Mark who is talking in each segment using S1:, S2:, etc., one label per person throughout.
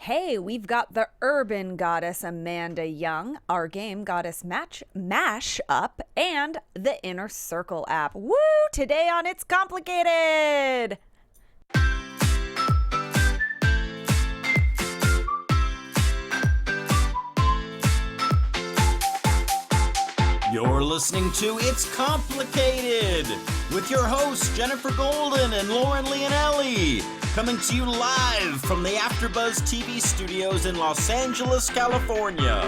S1: Hey, we've got the urban goddess Amanda Young, our game Goddess Mashup, and the Inner Circle app. Woo! Today on It's Complicated!
S2: You're listening to It's Complicated with your hosts Jennifer Golden and Lauren Leonelli, coming to you live from the AfterBuzz TV studios in Los Angeles, California.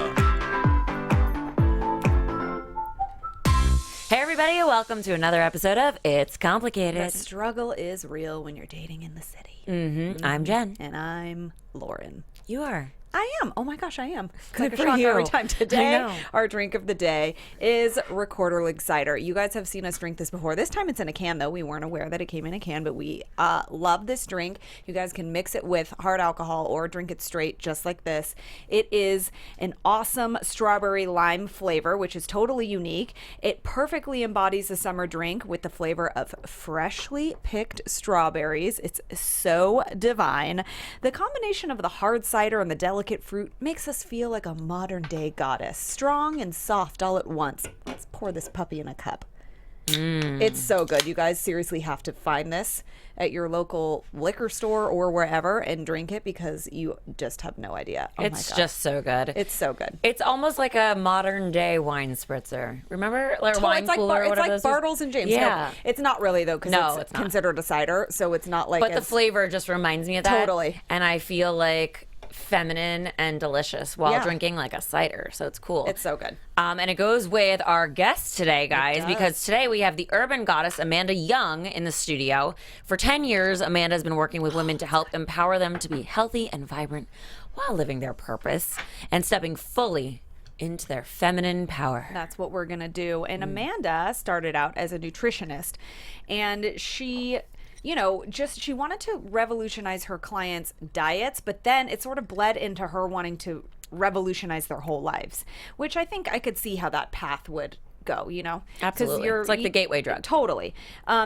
S3: Hey everybody, welcome to another episode of It's Complicated.
S1: The struggle is real when you're dating in the city.
S3: I'm Jen.
S1: And I'm Lauren.
S3: You are.
S1: I am. Oh my gosh, I am. It's
S3: Good
S1: like a
S3: for
S1: shock
S3: you.
S1: every time.
S3: I
S1: Today,
S3: know.
S1: our drink of the day is Rekorderlig Cider. You guys have seen us drink this before. This time it's in a can, though. We weren't aware that it came in a can, but we love this drink. You guys can mix it with hard alcohol or drink it straight, just like this. It is an awesome strawberry lime flavor, which is totally unique. It perfectly embodies a summer drink with the flavor of freshly picked strawberries. It's so divine. The combination of the hard cider and the delicate fruit makes us feel like a modern day goddess, strong and soft all at once. Let's pour this puppy in a cup. It's so good. You guys seriously have to find this at your local liquor store or wherever and drink it because you just have no idea. Oh
S3: It's
S1: my God.
S3: just so good.
S1: It's so good.
S3: It's almost like a modern day wine spritzer. Remember? Like wine
S1: It's like,
S3: cooler or
S1: it's
S3: whatever
S1: like
S3: those is?
S1: Bartles and James.
S3: Yeah.
S1: No, it's not really though because
S3: No,
S1: it's
S3: it's not.
S1: considered a cider, so it's not like.
S3: But the
S1: it's,
S3: flavor just reminds me of that.
S1: Totally.
S3: And I feel like feminine and delicious while
S1: Yeah.
S3: drinking like a cider. So it's cool.
S1: It's so good.
S3: And it goes with our guest today, guys,
S1: does.
S3: because today we have the urban goddess Amanda Young in the studio. For 10 years, Amanda has been working with women to help empower them to be healthy and vibrant while living their purpose and stepping fully into their feminine power.
S1: That's what we're going to do. And Amanda started out as a nutritionist, and she, you know, she wanted to revolutionize her clients' diets, but then it sort of bled into her wanting to revolutionize their whole lives, which I think I could see how that path would go, you know? 'Cause
S3: Absolutely. It's like the gateway drug.
S1: Totally.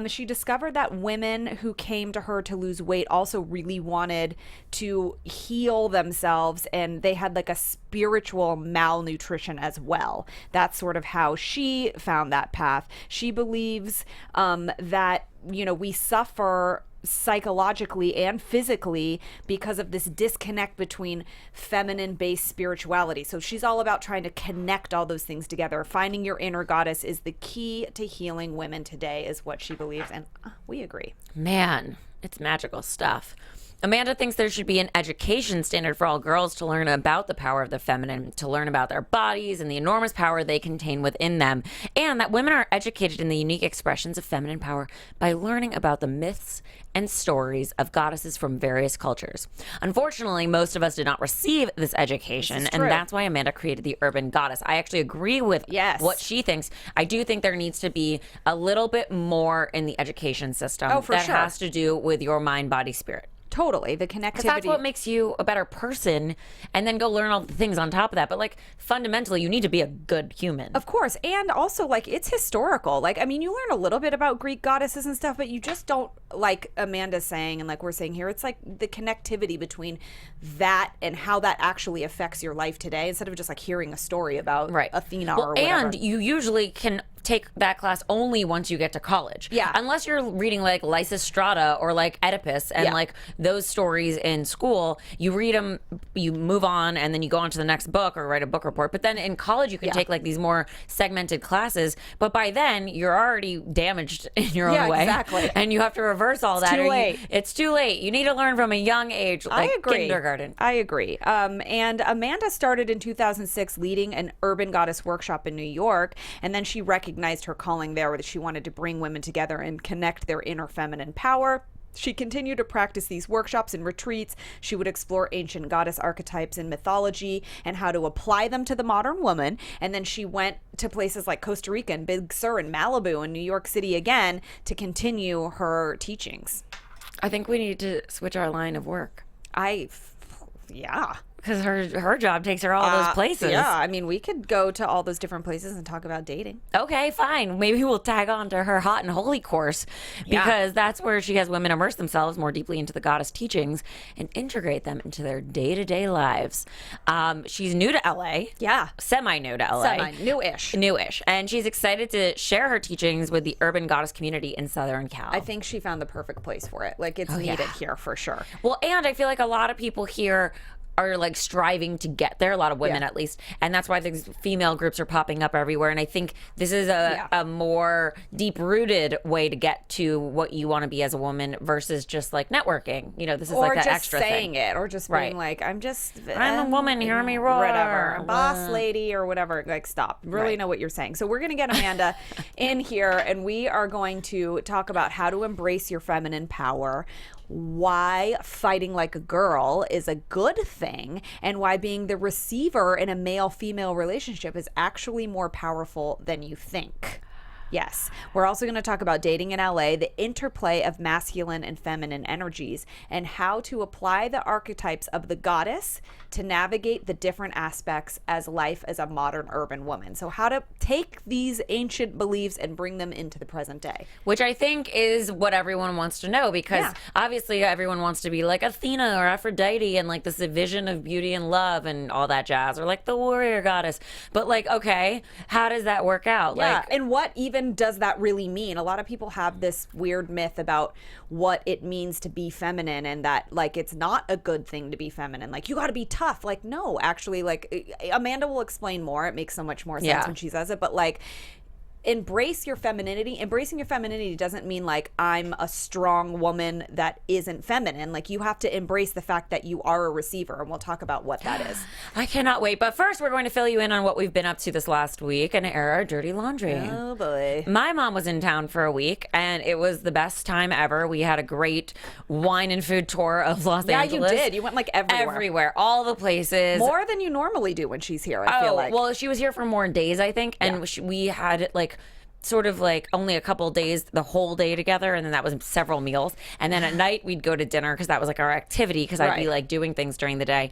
S1: She discovered that women who came to her to lose weight also really wanted to heal themselves, and they had like a spiritual malnutrition as well. That's sort of how she found that path. She believes that, you know, we suffer psychologically and physically because of this disconnect between feminine-based spirituality. So she's all about trying to connect all those things together. Finding your inner goddess is the key to healing women today, is what she believes, and we agree.
S3: Man, it's magical stuff. Amanda thinks there should be an education standard for all girls to learn about the power of the feminine, to learn about their bodies and the enormous power they contain within them, and that women are educated in the unique expressions of feminine power by learning about the myths and stories of goddesses from various cultures. Unfortunately, most of us did not receive this education, and
S1: true.
S3: that's why Amanda created the Urban Goddess. I actually agree with
S1: Yes.
S3: what she thinks. I do think there needs to be a little bit more in the education system
S1: Oh, for
S3: that
S1: sure.
S3: has to do with your mind, body, spirit.
S1: Totally. The connectivity.
S3: Because that's what makes you a better person, and then go learn all the things on top of that. But like fundamentally, you need to be a good human.
S1: Of course. And also, like, it's historical. Like, I mean, you learn a little bit about Greek goddesses and stuff, but you just don't, like Amanda's saying, and like we're saying here, it's like the connectivity between that and how that actually affects your life today, instead of just like hearing a story about Athena or whatever.
S3: And you usually can take that class only once you get to college.
S1: Yeah.
S3: Unless you're reading like Lysistrata or like Oedipus and like those stories in school, you read them, you move on, and then you go on to the next book or write a book report. But then in college, you can take like these more segmented classes. But by then, you're already damaged in your own way.
S1: Exactly.
S3: And you have to reverse all that.
S1: too late.
S3: It's too late. You need to learn from a young age, like
S1: I agree.
S3: kindergarten.
S1: I agree. And Amanda started in 2006 leading an urban goddess workshop in New York, and then she recognized her calling there, that she wanted to bring women together and connect their inner feminine power. She continued to practice these workshops and retreats. She would explore ancient goddess archetypes and mythology and how to apply them to the modern woman. And then she went to places like Costa Rica and Big Sur and Malibu and New York City again to continue her teachings.
S3: I think we need to switch our line of work.
S1: Yeah.
S3: because her job takes her all those places.
S1: Yeah, I mean, we could go to all those different places and talk about dating.
S3: Okay, fine. Maybe we'll tag on to her hot and holy course, because that's where she has women immerse themselves more deeply into the goddess teachings and integrate them into their day-to-day lives. She's new to LA.
S1: Yeah.
S3: Semi-new to LA.
S1: Newish.
S3: Newish. And she's excited to share her teachings with the urban goddess community in Southern Cal.
S1: I think she found the perfect place for it. Like, it's needed here for sure.
S3: Well, and I feel like a lot of people here are like striving to get there, a lot of women at least, and that's why these female groups are popping up everywhere. And I think this is a more deep-rooted way to get to what you want to be as a woman versus just like networking. You know, this is like that extra thing.
S1: Or just saying it, or just being like, I'm
S3: a woman, hear me roar.
S1: Whatever, boss lady or whatever. Like, stop. Really know what you're saying. So we're going to get Amanda in here, and we are going to talk about how to embrace your feminine power, why fighting like a girl is a good thing, and why being the receiver in a male-female relationship is actually more powerful than you think. Yes. We're also going to talk about dating in LA, the interplay of masculine and feminine energies, and how to apply the archetypes of the goddess to navigate the different aspects as life as a modern urban woman. So how to take these ancient beliefs and bring them into the present day.
S3: Which I think is what everyone wants to know, because obviously everyone wants to be like Athena or Aphrodite and like this vision of beauty and love and all that jazz, or like the warrior goddess. But like, okay, how does that work out?
S1: Yeah,
S3: like,
S1: and what even does that really mean? A lot of people have this weird myth about what it means to be feminine, and that like it's not a good thing to be feminine. Like, you got to be tough. Like, no, actually, like Amanda will explain more. It makes so much more sense when she says it. But like, embrace your femininity. Embracing your femininity doesn't mean like I'm a strong woman that isn't feminine. Like, you have to embrace the fact that you are a receiver, and we'll talk about what that is.
S3: I cannot wait. But first, we're going to fill you in on what we've been up to this last week and air our dirty laundry.
S1: Oh boy.
S3: My mom was in town for a week, and it was the best time ever. We had a great wine and food tour of Los Angeles.
S1: Yeah, you did. You went like everywhere.
S3: Everywhere. All the places.
S1: More than you normally do when she's here, I feel like.
S3: Well, she was here for more days, I think. And we had like sort of like only a couple days, the whole day together, and then that was several meals, and then at night we'd go to dinner because that was like our activity, because I'd be like doing things during the day.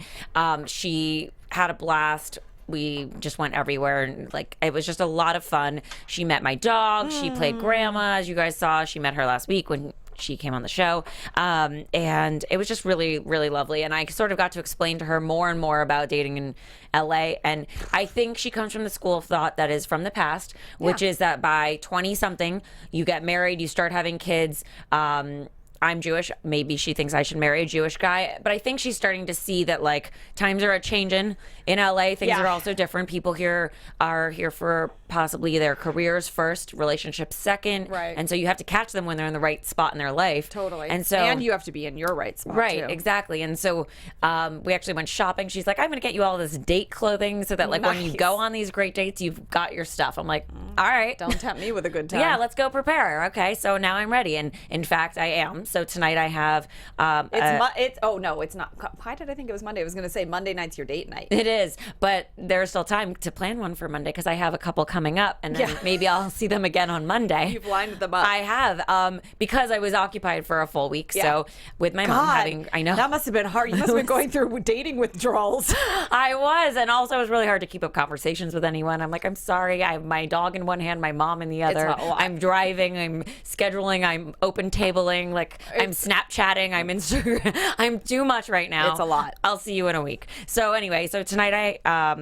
S3: She had a blast. We just went everywhere, and like it was just a lot of fun. She met my dog. She played grandma, as you guys saw. She met her last week when she came on the show, and it was just really, really lovely. And I sort of got to explain to her more and more about dating in LA. And I think she comes from the school of thought that is from the past, which is that by 20 something you get married, you start having kids. I'm Jewish. Maybe she thinks I should marry a Jewish guy. But I think she's starting to see that like times are changing in LA. Things are also different. People here are here for possibly their careers first, relationships second.
S1: Right.
S3: And so you have to catch them when they're in the right spot in their life.
S1: Totally.
S3: And
S1: you have to be in your right spot.
S3: Right,
S1: too.
S3: exactly. And so we actually went shopping. She's like, I'm going to get you all this date clothing so that like when you go on these great dates, you've got your stuff. I'm like, all right.
S1: Don't tempt me with a good time.
S3: Yeah, let's go prepare. Okay, so now I'm ready. And in fact, I am. So tonight I have...
S1: oh, no, it's not. Why did I think it was Monday? I was going to say Monday night's your date night.
S3: It is, but there's still time to plan one for Monday because I have a couple coming up, and then maybe I'll see them again on Monday.
S1: You've lined them up.
S3: I have, because I was occupied for a full week. So with my mom having... I know.
S1: That must have been hard. You must have been going through dating withdrawals.
S3: I was, and also it was really hard to keep up conversations with anyone. I'm like, I'm sorry. I have my dog in one hand, my mom in the other. I'm driving, I'm scheduling, I'm open tabling, like I'm Snapchatting, I'm Instagram. I'm too much right now.
S1: It's a lot.
S3: I'll see you in a week. So anyway, so tonight I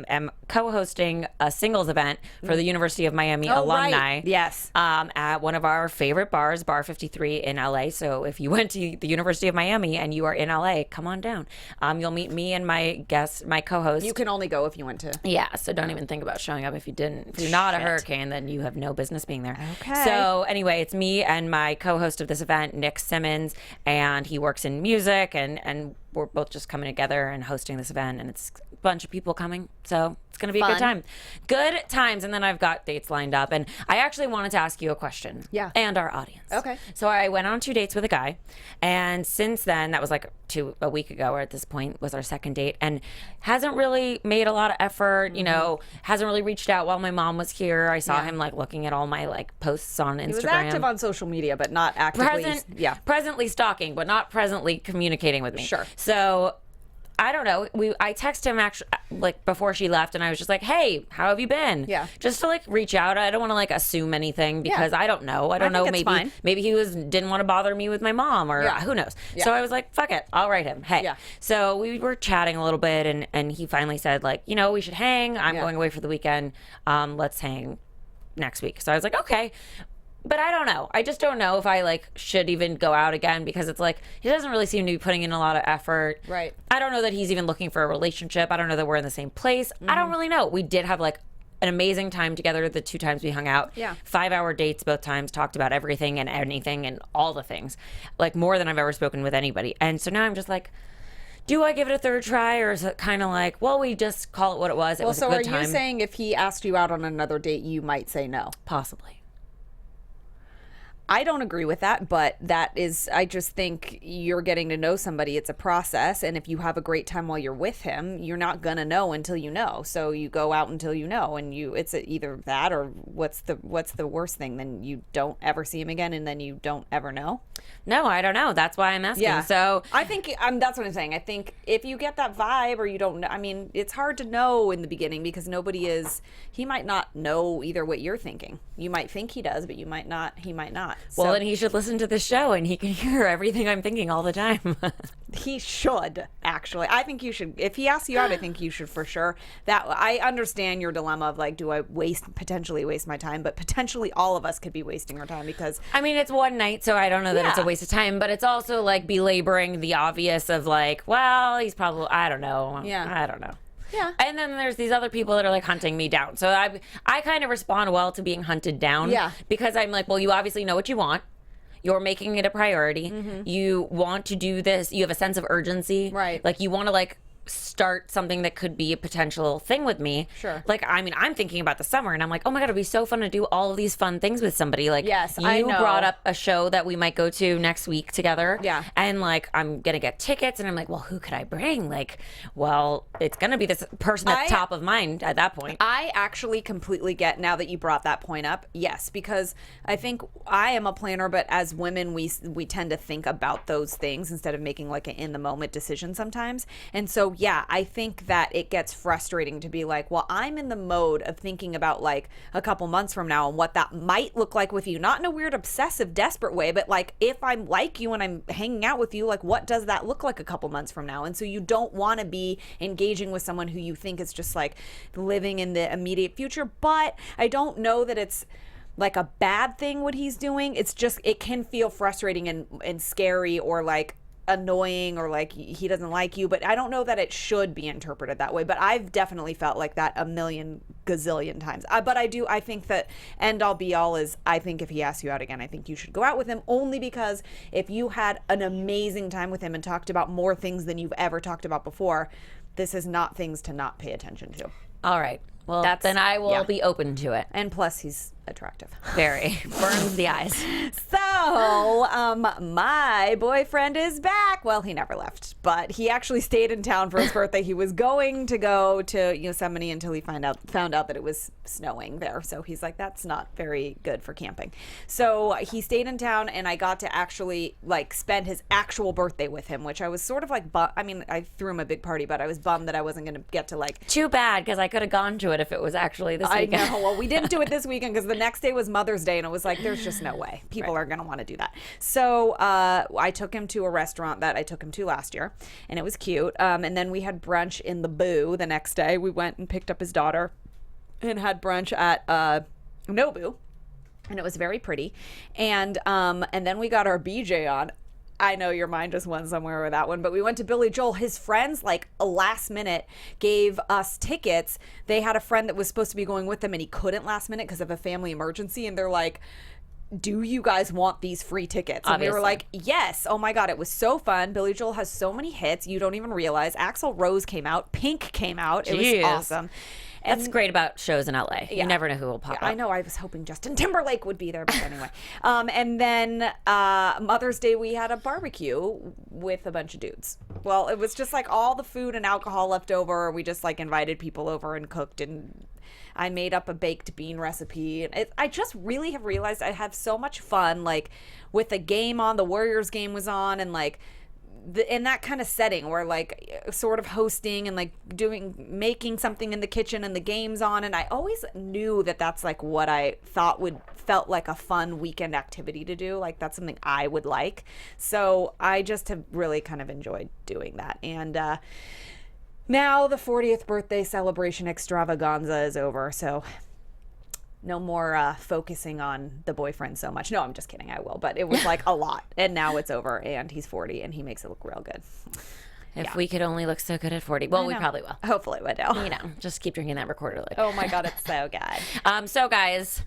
S3: am co-hosting a singles event for the University of Miami alumni.
S1: Right. Yes.
S3: At one of our favorite bars, Bar 53 in LA. So if you went to the University of Miami and you are in LA, come on down. You'll meet me and my guest, my co-host.
S1: You can only go if you went to.
S3: Yeah, so don't even think about showing up if you didn't. If you're not a hurricane, then you have no business being there.
S1: Okay.
S3: So anyway, it's me and my co-host of this event, Nick Simmons, and he works in music, and we're both just coming together and hosting this event, and it's a bunch of people coming, so it's going to be a good time. Good times, and then I've got dates lined up, and I actually wanted to ask you a question.
S1: Yeah.
S3: And our audience.
S1: Okay.
S3: So I went on 2 dates with a guy, and since then, that was like a week ago, or at this point was our second date, and hasn't really made a lot of effort, you know, hasn't really reached out while my mom was here. I saw him like looking at all my like posts on Instagram.
S1: He was active on social media, but not actively.
S3: Presently stalking, but not presently communicating with me.
S1: Sure.
S3: So I don't know. I texted him actually like before she left, and I was just like, "Hey, how have you been?"
S1: Yeah.
S3: Just to like reach out. I don't want to like assume anything because I don't know. I don't know.
S1: think it's fine.
S3: Maybe he didn't want to bother me with my mom, or who knows.
S1: Yeah.
S3: So I was like, "Fuck it, I'll write him." Hey.
S1: Yeah.
S3: So we were chatting a little bit, and he finally said like, we should hang. I'm going away for the weekend. Let's hang next week. So I was like, okay. But I don't know. I just don't know if I like should even go out again because it's like he doesn't really seem to be putting in a lot of effort.
S1: Right.
S3: I don't know that he's even looking for a relationship. I don't know that we're in the same place. I don't really know. We did have like an amazing time together the 2 times we hung out.
S1: Yeah.
S3: 5-hour dates both times, talked about everything and anything and all the things. Like more than I've ever spoken with anybody. And so now I'm just like, do I give it a third try, or is it kind of like, well, we just call it what it was. It was a good time.
S1: So are you saying if he asked you out on another date, you might say no?
S3: Possibly.
S1: I don't agree with that, but I just think you're getting to know somebody. It's a process. And if you have a great time while you're with him, you're not going to know until you know. So you go out until you know, and it's either that or what's the worst thing? Then you don't ever see him again, and then you don't ever know.
S3: No, I don't know. That's why I'm asking.
S1: Yeah.
S3: So
S1: I think that's what I'm saying. I think if you get that vibe or you don't know, I mean, it's hard to know in the beginning because he might not know either what you're thinking. You might think he does, but he might not.
S3: Well,
S1: So
S3: then he should listen to the show and he can hear everything I'm thinking all the time.
S1: he should, actually. I think you should. If he asks you out, I think you should for sure. That I understand your dilemma of like, do I potentially waste my time? But potentially all of us could be wasting our time because
S3: I mean, it's one night, so I don't know that it's a waste of time, but it's also like belaboring the obvious of like, well, he's probably, I don't know.
S1: Yeah.
S3: I don't know.
S1: Yeah.
S3: And then there's these other people that are like hunting me down. So I kind of respond well to being hunted down.
S1: Yeah.
S3: Because I'm like, well, you obviously know what you want. You're making it a priority.
S1: Mm-hmm.
S3: You want to do this. You have a sense of urgency.
S1: Right.
S3: Like you want to like start something that could be a potential thing with me.
S1: Sure.
S3: Like, I mean, I'm thinking about the summer and I'm like, oh my God, it'd be so fun to do all of these fun things with somebody. Like,
S1: yes,
S3: you
S1: I know.
S3: brought up a show that we might go to next week together.
S1: Yeah.
S3: And like, I'm going to get tickets and I'm like, well, who could I bring? Like, well, it's going to be this person that's top of mind at that point.
S1: I actually completely get now that you brought that point up. Yes, because I think I am a planner, but as women, we tend to think about those things instead of making like an in the moment decision sometimes. And so, yeah, I think that it gets frustrating to be like, well, I'm in the mode of thinking about like a couple months from now and what that might look like with you, not in a weird obsessive desperate way, but like if I'm like you and I'm hanging out with you, like what does that look like a couple months from now? And so you don't want to be engaging with someone who you think is just like living in the immediate future. But I don't know that it's like a bad thing what he's doing. It's just, it can feel frustrating and scary or like annoying or like he doesn't like you, but I don't know that it should be interpreted that way. But I've definitely felt like that a million gazillion times. But I think that end all be all is, I think if he asks you out again, I think you should go out with him, only because if you had an amazing time with him and talked about more things than you've ever talked about before, this is not things to not pay attention to.
S3: All right. Well, then I will be open to it.
S1: And plus, he's attractive.
S3: Very. Burns the eyes.
S1: So, my boyfriend is back. Well, he never left, but he actually stayed in town for his birthday. He was going to go to Yosemite until he found out that it was snowing there. So he's like, that's not very good for camping. So he stayed in town, and I got to actually like spend his actual birthday with him, which I was sort of like, I mean, I threw him a big party, but I was bummed that I wasn't going to get to like.
S3: Too bad, because I could have gone to it if it was actually this weekend.
S1: I know. Well, we didn't do it this weekend because the next day was Mother's Day, and it was like, there's just no way people are going to want to do that. So I took him to a restaurant that I took him to last year, and it was cute. And then we had brunch in the Boo the next day. We went and picked up his daughter and had brunch at Nobu, and it was very pretty. And then we got our BJ on. I know your mind just went somewhere with that one, but we went to Billy Joel. His friends, like a last minute, gave us tickets. They had a friend that was supposed to be going with them, and he couldn't last minute because of a family emergency. And they're like, do you guys want these free tickets? And
S3: Obviously.
S1: we were like, yes. Oh my God, it was so fun. Billy Joel has so many hits. You don't even realize. Axl Rose came out. Pink came out. It was awesome. And
S3: that's great about shows in LA. You never know who will pop up.
S1: I know. I was hoping Justin Timberlake would be there, but anyway. And then Mother's Day, we had a barbecue with a bunch of dudes. Well, it was just like all the food and alcohol left over. We just like invited people over and cooked, and I made up a baked bean recipe. And I just really have realized I have so much fun, like with the game on. The Warriors game was on, and like in that kind of setting where like sort of hosting and like making something in the kitchen and the games on, and I always knew that that's like what I thought felt like a fun weekend activity to do. Like that's something I would like. So I just have really kind of enjoyed doing that. And now the 40th birthday celebration extravaganza is over, so no more focusing on the boyfriend so much. No, I'm just kidding. I will. But it was like a lot. And now it's over, and he's 40, and he makes it look real good.
S3: If we could only look so good at 40. Well, we probably will.
S1: Hopefully we do.
S3: You know, just keep drinking that Rekorderlig.
S1: Oh, my God. It's so good.
S3: So, guys,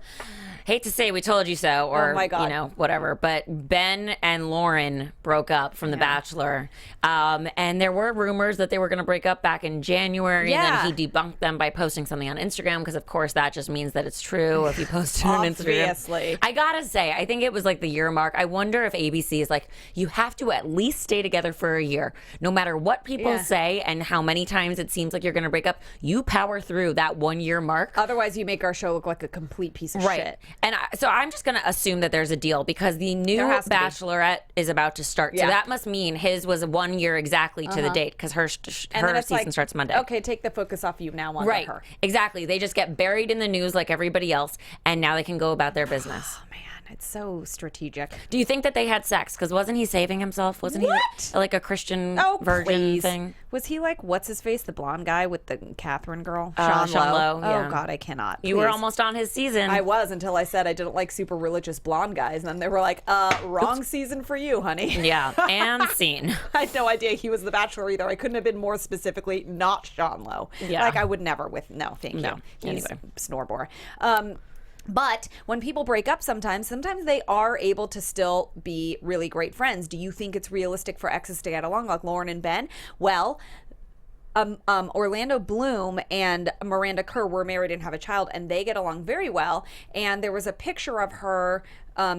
S3: hate to say we told you so, or,
S1: oh my God.
S3: you know, whatever, but Ben and Lauren broke up from The Bachelor. And there were rumors that they were going to break up back in January.
S1: Yeah.
S3: And then he debunked them by posting something on Instagram because, of course, that just means that it's true if you post it on Instagram.
S1: Obviously.
S3: I got to say, I think it was like the year mark. I wonder if ABC is like, you have to at least stay together for a year. No matter what people say and how many times it seems like you're going to break up, you power through that 1 year mark.
S1: Otherwise, you make our show look like a complete piece of shit.
S3: And so I'm just going to assume that there's a deal because the new Bachelorette is about to start. So that must mean his was 1 year exactly to the date because her season starts Monday.
S1: Okay, take the focus off you now on her.
S3: Exactly. They just get buried in the news like everybody else, and now they can go about their business.
S1: Oh, man. It's so strategic.
S3: Do you think that they had sex? Because wasn't he saving himself? Wasn't he like a Christian virgin thing?
S1: Was he like, what's his face, the blonde guy with the Catherine girl?
S3: Sean Lowe.
S1: Oh, God, I cannot.
S3: You were almost on his season.
S1: I was until I said I didn't like super religious blonde guys. And then they were like, wrong season for you, honey.
S3: Yeah, and scene.
S1: I had no idea he was the Bachelor either. I couldn't have been more specifically not Sean Lowe.
S3: Yeah.
S1: Like I would never no, thank you. He's Snorbore. But when people break up sometimes they are able to still be really great friends. Do you think it's realistic for exes to get along like Lauren and Ben? Well, Orlando Bloom and Miranda Kerr were married and have a child, and they get along very well. And there was a picture of her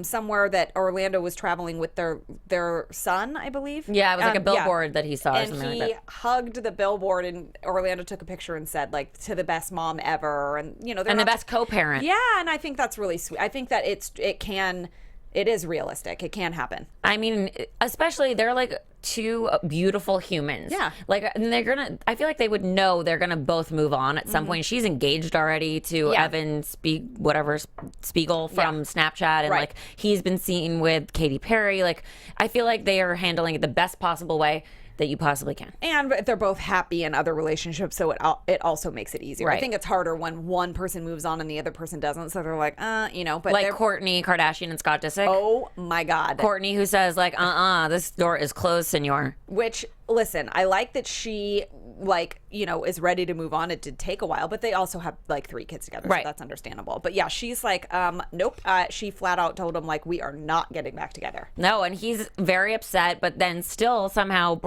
S1: somewhere that Orlando was traveling with their son, I believe.
S3: Yeah, it was like a billboard that he saw or something like that.
S1: And he hugged the billboard, and Orlando took a picture and said, like, to the best mom ever. And, you know,
S3: and the best co-parent.
S1: Yeah, and I think that's really sweet. I think that it is realistic. It can happen.
S3: I mean, especially they're like two beautiful humans.
S1: Yeah.
S3: Like, and I feel like they would know they're gonna both move on at some point. She's engaged already to Evan Spiegel from Snapchat, and like he's been seen with Katy Perry. Like, I feel like they are handling it the best possible way that you possibly can.
S1: And they're both happy in other relationships, so it also makes it easier.
S3: Right.
S1: I think it's harder when one person moves on and the other person doesn't, so they're like, you know. But
S3: like Kourtney Kardashian and Scott Disick.
S1: Oh, my God.
S3: Kourtney, who says, like, this door is closed, senor.
S1: Which, listen, I like that she, like, you know, is ready to move on. It did take a while, but they also have, like, 3 kids together, so that's understandable. But, yeah, she's like, nope. She flat out told him, like, we are not getting back together.
S3: No, and he's very upset, but then still somehow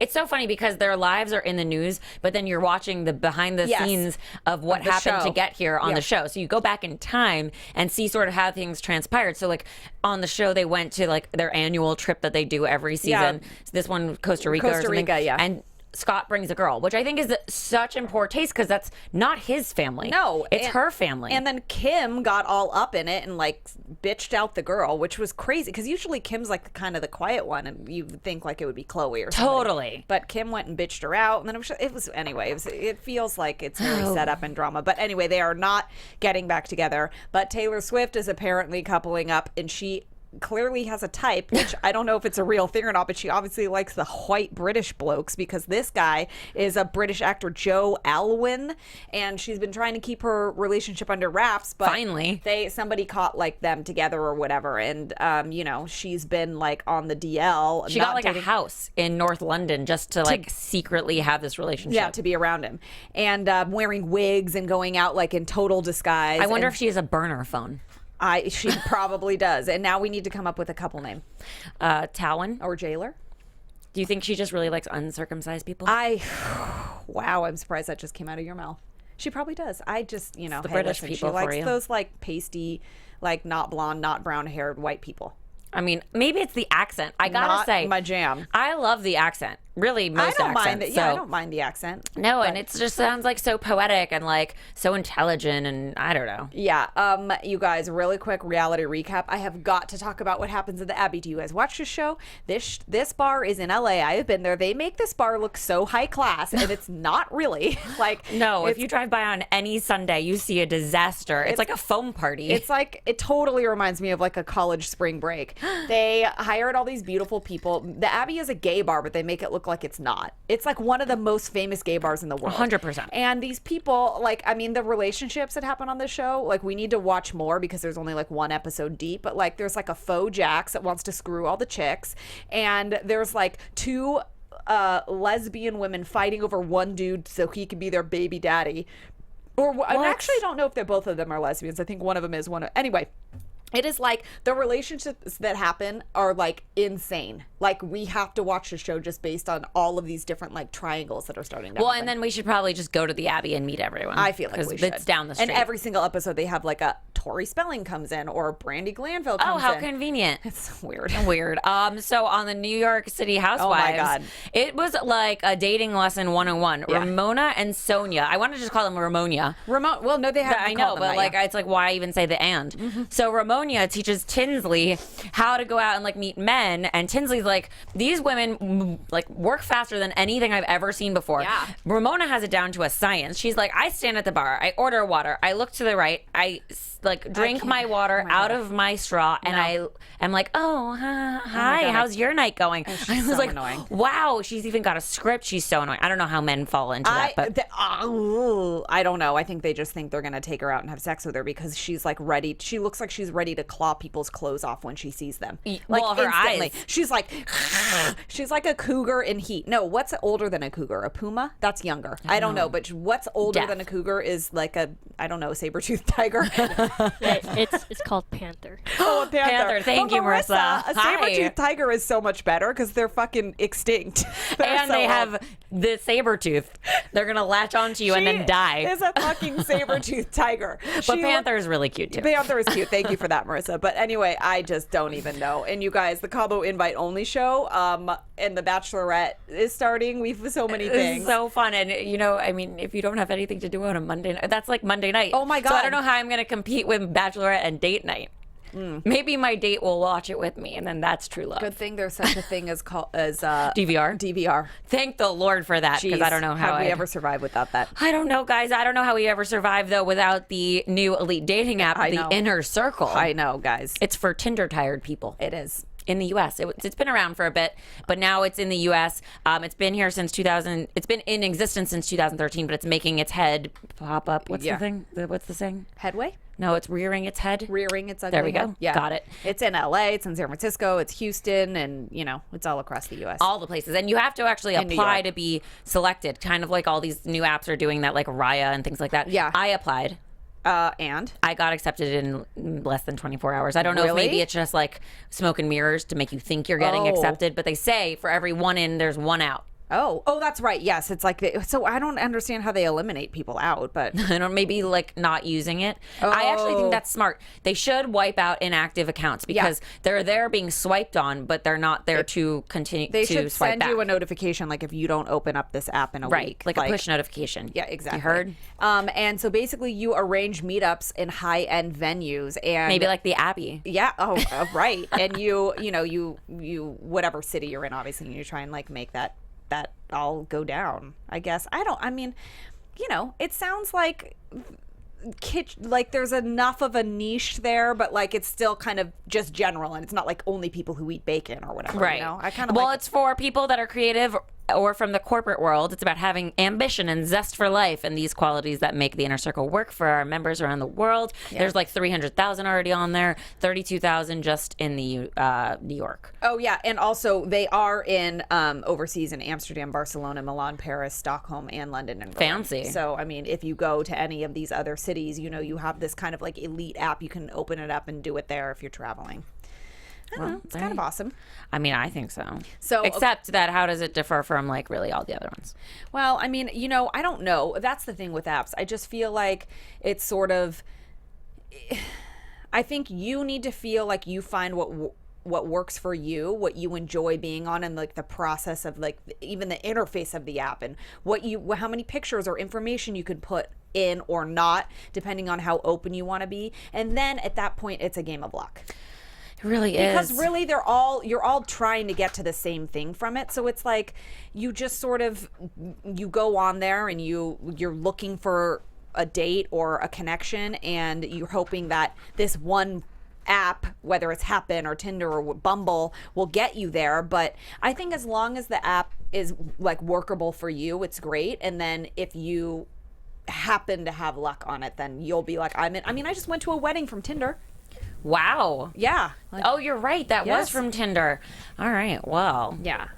S3: it's so funny because their lives are in the news, but then you're watching the behind the scenes of what happened to get here on the show. So you go back in time and see sort of how things transpired. So, like, on the show, they went to, like, their annual trip that they do every season. So this one, Costa Rica or something. And Scott brings a girl, which I think is such in poor taste because that's not his family.
S1: No.
S3: It's her family.
S1: And then Kim got all up in it and, like, bitched out the girl, which was crazy because usually Kim's, like, kind of the quiet one, and you would think, like, it would be Chloe or something.
S3: Totally.
S1: But Kim went and bitched her out, and then it feels like it's very set up in drama. But anyway, they are not getting back together. But Taylor Swift is apparently coupling up, and she clearly has a type, which I don't know if it's a real thing or not, but she obviously likes the white British blokes because this guy is a British actor, Joe Alwyn, and she's been trying to keep her relationship under wraps, but
S3: finally
S1: somebody caught like them together or whatever, and you know, she's been like on the DL.
S3: She got like a house in North London just to like secretly have this relationship.
S1: Yeah, to be around him, and wearing wigs and going out like in total disguise.
S3: I wonder if she has a burner phone.
S1: She probably does. And now we need to come up with a couple name.
S3: Talan.
S1: Or Jailor.
S3: Do you think she just really likes uncircumcised people?
S1: Wow, I'm surprised that just came out of your mouth. She probably does. I just, you know,
S3: the British people
S1: she likes
S3: for you.
S1: Those like pasty, like not blonde, not brown haired white people.
S3: I mean, maybe it's the accent. I gotta say,
S1: my jam.
S3: I love the accent. really most
S1: I don't mind
S3: accents.
S1: it. Yeah, I
S3: so-
S1: don't mind the accent.
S3: No, and it just sounds like so poetic and like so intelligent, and I don't know.
S1: Yeah, you guys, really quick reality recap. I have got to talk about what happens at the Abbey. Do you guys watch this show? This bar is in LA. I have been there. They make this bar look so high class, and it's not really. Like,
S3: No, if
S1: it's-
S3: you drive by on any Sunday, you see a disaster. It's like a foam party.
S1: It's like, it totally reminds me of like a college spring break. They hired all these beautiful people. The Abbey is a gay bar, but they make it look like it's not. It's like one of the most famous gay bars in the world.
S3: 100%.
S1: And these people, like, I mean, the relationships that happen on this show, like, we need to watch more because there's only like one episode deep. But like, there's like a faux Jax that wants to screw all the chicks. And there's like two lesbian women fighting over one dude so he can be their baby daddy. I actually don't know if they're both of them are lesbians. I think one of them is one. Anyway, it is like the relationships that happen are like insane. Like, we have to watch the show just based on all of these different like triangles that are starting to happen.
S3: and then we should probably just go to the Abbey and meet everyone.
S1: I feel like we should.
S3: It's down the street.
S1: And every single episode they have like a Tori Spelling comes in or Brandy Glanville comes in.
S3: Oh, how convenient.
S1: It's weird.
S3: Weird. So on the New York City Housewives,
S1: God.
S3: it was like a dating lesson 101.
S1: Yeah.
S3: Ramona and Sonia. I want to just call them Ramonia.
S1: Well, no, they have.
S3: I know, but like, it's like, why even say the and?
S1: Mm-hmm.
S3: So Ramonia teaches Tinsley how to go out and like meet men, and Tinsley's like, these women like work faster than anything I've ever seen before.
S1: Yeah.
S3: Ramona has it down to a science. She's like, I stand at the bar, I order water, I look to the right, I like drink my water out of my straw, and I am like, hi,
S1: God.
S3: how's your night going?
S1: she's
S3: I was
S1: so
S3: like,
S1: annoying.
S3: wow, she's even got a script. She's so annoying. I don't know how men fall into that, but
S1: I don't know. I think they just think they're gonna take her out and have sex with her because she's like ready. She looks like she's ready to claw people's clothes off when she sees them. Like,
S3: well, her
S1: instantly.
S3: eyes.
S1: She's like a cougar in heat. No, what's older than a cougar? A puma? That's younger. I don't know, but what's older
S3: Deaf.
S1: than a cougar is like a, I don't know, saber-toothed tiger.
S4: It's called Panther.
S1: Oh, a
S3: Panther. Thank you, Marissa.
S1: A
S3: Hi.
S1: saber-toothed tiger is so much better because they're fucking extinct. They're
S3: and
S1: so
S3: they
S1: old.
S3: have the saber tooth. They're gonna latch onto you and then die.
S1: Is a fucking saber-toothed tiger.
S3: But Panther is really cute too.
S1: Panther is cute. Thank you for that, Marissa. But anyway, I just don't even know. And you guys, the Cabo invite only show, and the Bachelorette is starting. We've so many things.
S3: It's so fun, and I mean, if you don't have anything to do on a Monday night, that's like Monday night.
S1: Oh my
S3: So I
S1: God.
S3: don't know how I'm gonna compete with Bachelorette and date night. Maybe my date will watch it with me, and then that's true love.
S1: Good thing there's such a thing as
S3: DVR.
S1: DVR.
S3: Thank the Lord for that, because I don't know how
S1: we
S3: I'd-
S1: ever survive without that.
S3: I don't know, guys. I don't know how we ever survive though without the new elite dating app,
S1: I
S3: the
S1: know.
S3: Inner Circle.
S1: I know, guys.
S3: It's for Tinder tired people.
S1: It is.
S3: In the U.S. It's been around for a bit, but now it's in the U.S. It's been here since 2000. It's been in existence since 2013, but it's making its head pop up. What's
S1: Yeah.
S3: the thing? What's the saying?
S1: Headway?
S3: No, it's rearing its head.
S1: Rearing its ugly
S3: There we go.
S1: head. Yeah.
S3: Got it.
S1: It's in LA, it's in San Francisco, it's Houston, and, it's all across the U.S.
S3: All the places, and you have to actually
S1: In New
S3: apply
S1: York.
S3: to be selected. Kind of like all these new apps are doing that, like Raya and things like that.
S1: Yeah.
S3: I applied.
S1: And?
S3: I got accepted in less than 24 hours. I don't know if
S1: Really?
S3: maybe it's just like smoke and mirrors to make you think you're getting
S1: Oh.
S3: accepted, but they say for every one in, there's one out.
S1: Oh, that's right. Yes, it's like so. I don't understand how they eliminate people out, but
S3: I don't, maybe like not using it. I actually
S1: Oh.
S3: think that's smart. They should wipe out inactive accounts because they're there being swiped on, but they're not there to continue
S1: they
S3: to
S1: should
S3: swipe
S1: send
S3: back.
S1: you a notification like if you don't open up this app in a
S3: Right,
S1: week,
S3: like a push notification.
S1: Yeah, exactly.
S3: You heard?
S1: And so basically, you arrange meetups in high-end venues, and
S3: Maybe like the Abbey.
S1: yeah, right. And you whatever city you're in, obviously, you try and like make that all go down. I guess it sounds like like there's enough of a niche there, but like it's still kind of just general, and it's not like only people who eat bacon or whatever.
S3: Right.
S1: I kind of
S3: it's for people that are creative or from the corporate world. It's about having ambition and zest for life and these qualities that make the Inner Circle work for our members around the world. There's like 300,000 already on there, 32,000 just in the New York.
S1: Oh yeah, and also they are in overseas in Amsterdam, Barcelona, Milan, Paris, Stockholm, and London and Berlin.
S3: Fancy.
S1: So I mean, if you go to any of these other cities, you have this kind of like elite app. You can open it up and do it there if you're traveling. I don't know. It's kind of awesome.
S3: I mean, I think so.
S1: So-
S3: except that, how does it differ from like really all the other ones?
S1: Well, I mean, I don't know. That's the thing with apps. I just feel like it's sort of. I think you need to feel like you find what works for you, what you enjoy being on, and like the process of like even the interface of the app, and how many pictures or information you could put in or not, depending on how open you want to be. And then at that point, it's a game of luck.
S3: It really is.
S1: Because really you're all trying to get to the same thing from it. So it's like you just sort of, you go on there and you're looking for a date or a connection, and you're hoping that this one app, whether it's Happen or Tinder or Bumble, will get you there. But I think as long as the app is like workable for you, it's great. And then if you happen to have luck on it, then you'll be like, I just went to a wedding from Tinder.
S3: Wow.
S1: Yeah.
S3: Oh, you're right. That was from Tinder. All right. Well.
S1: Yeah.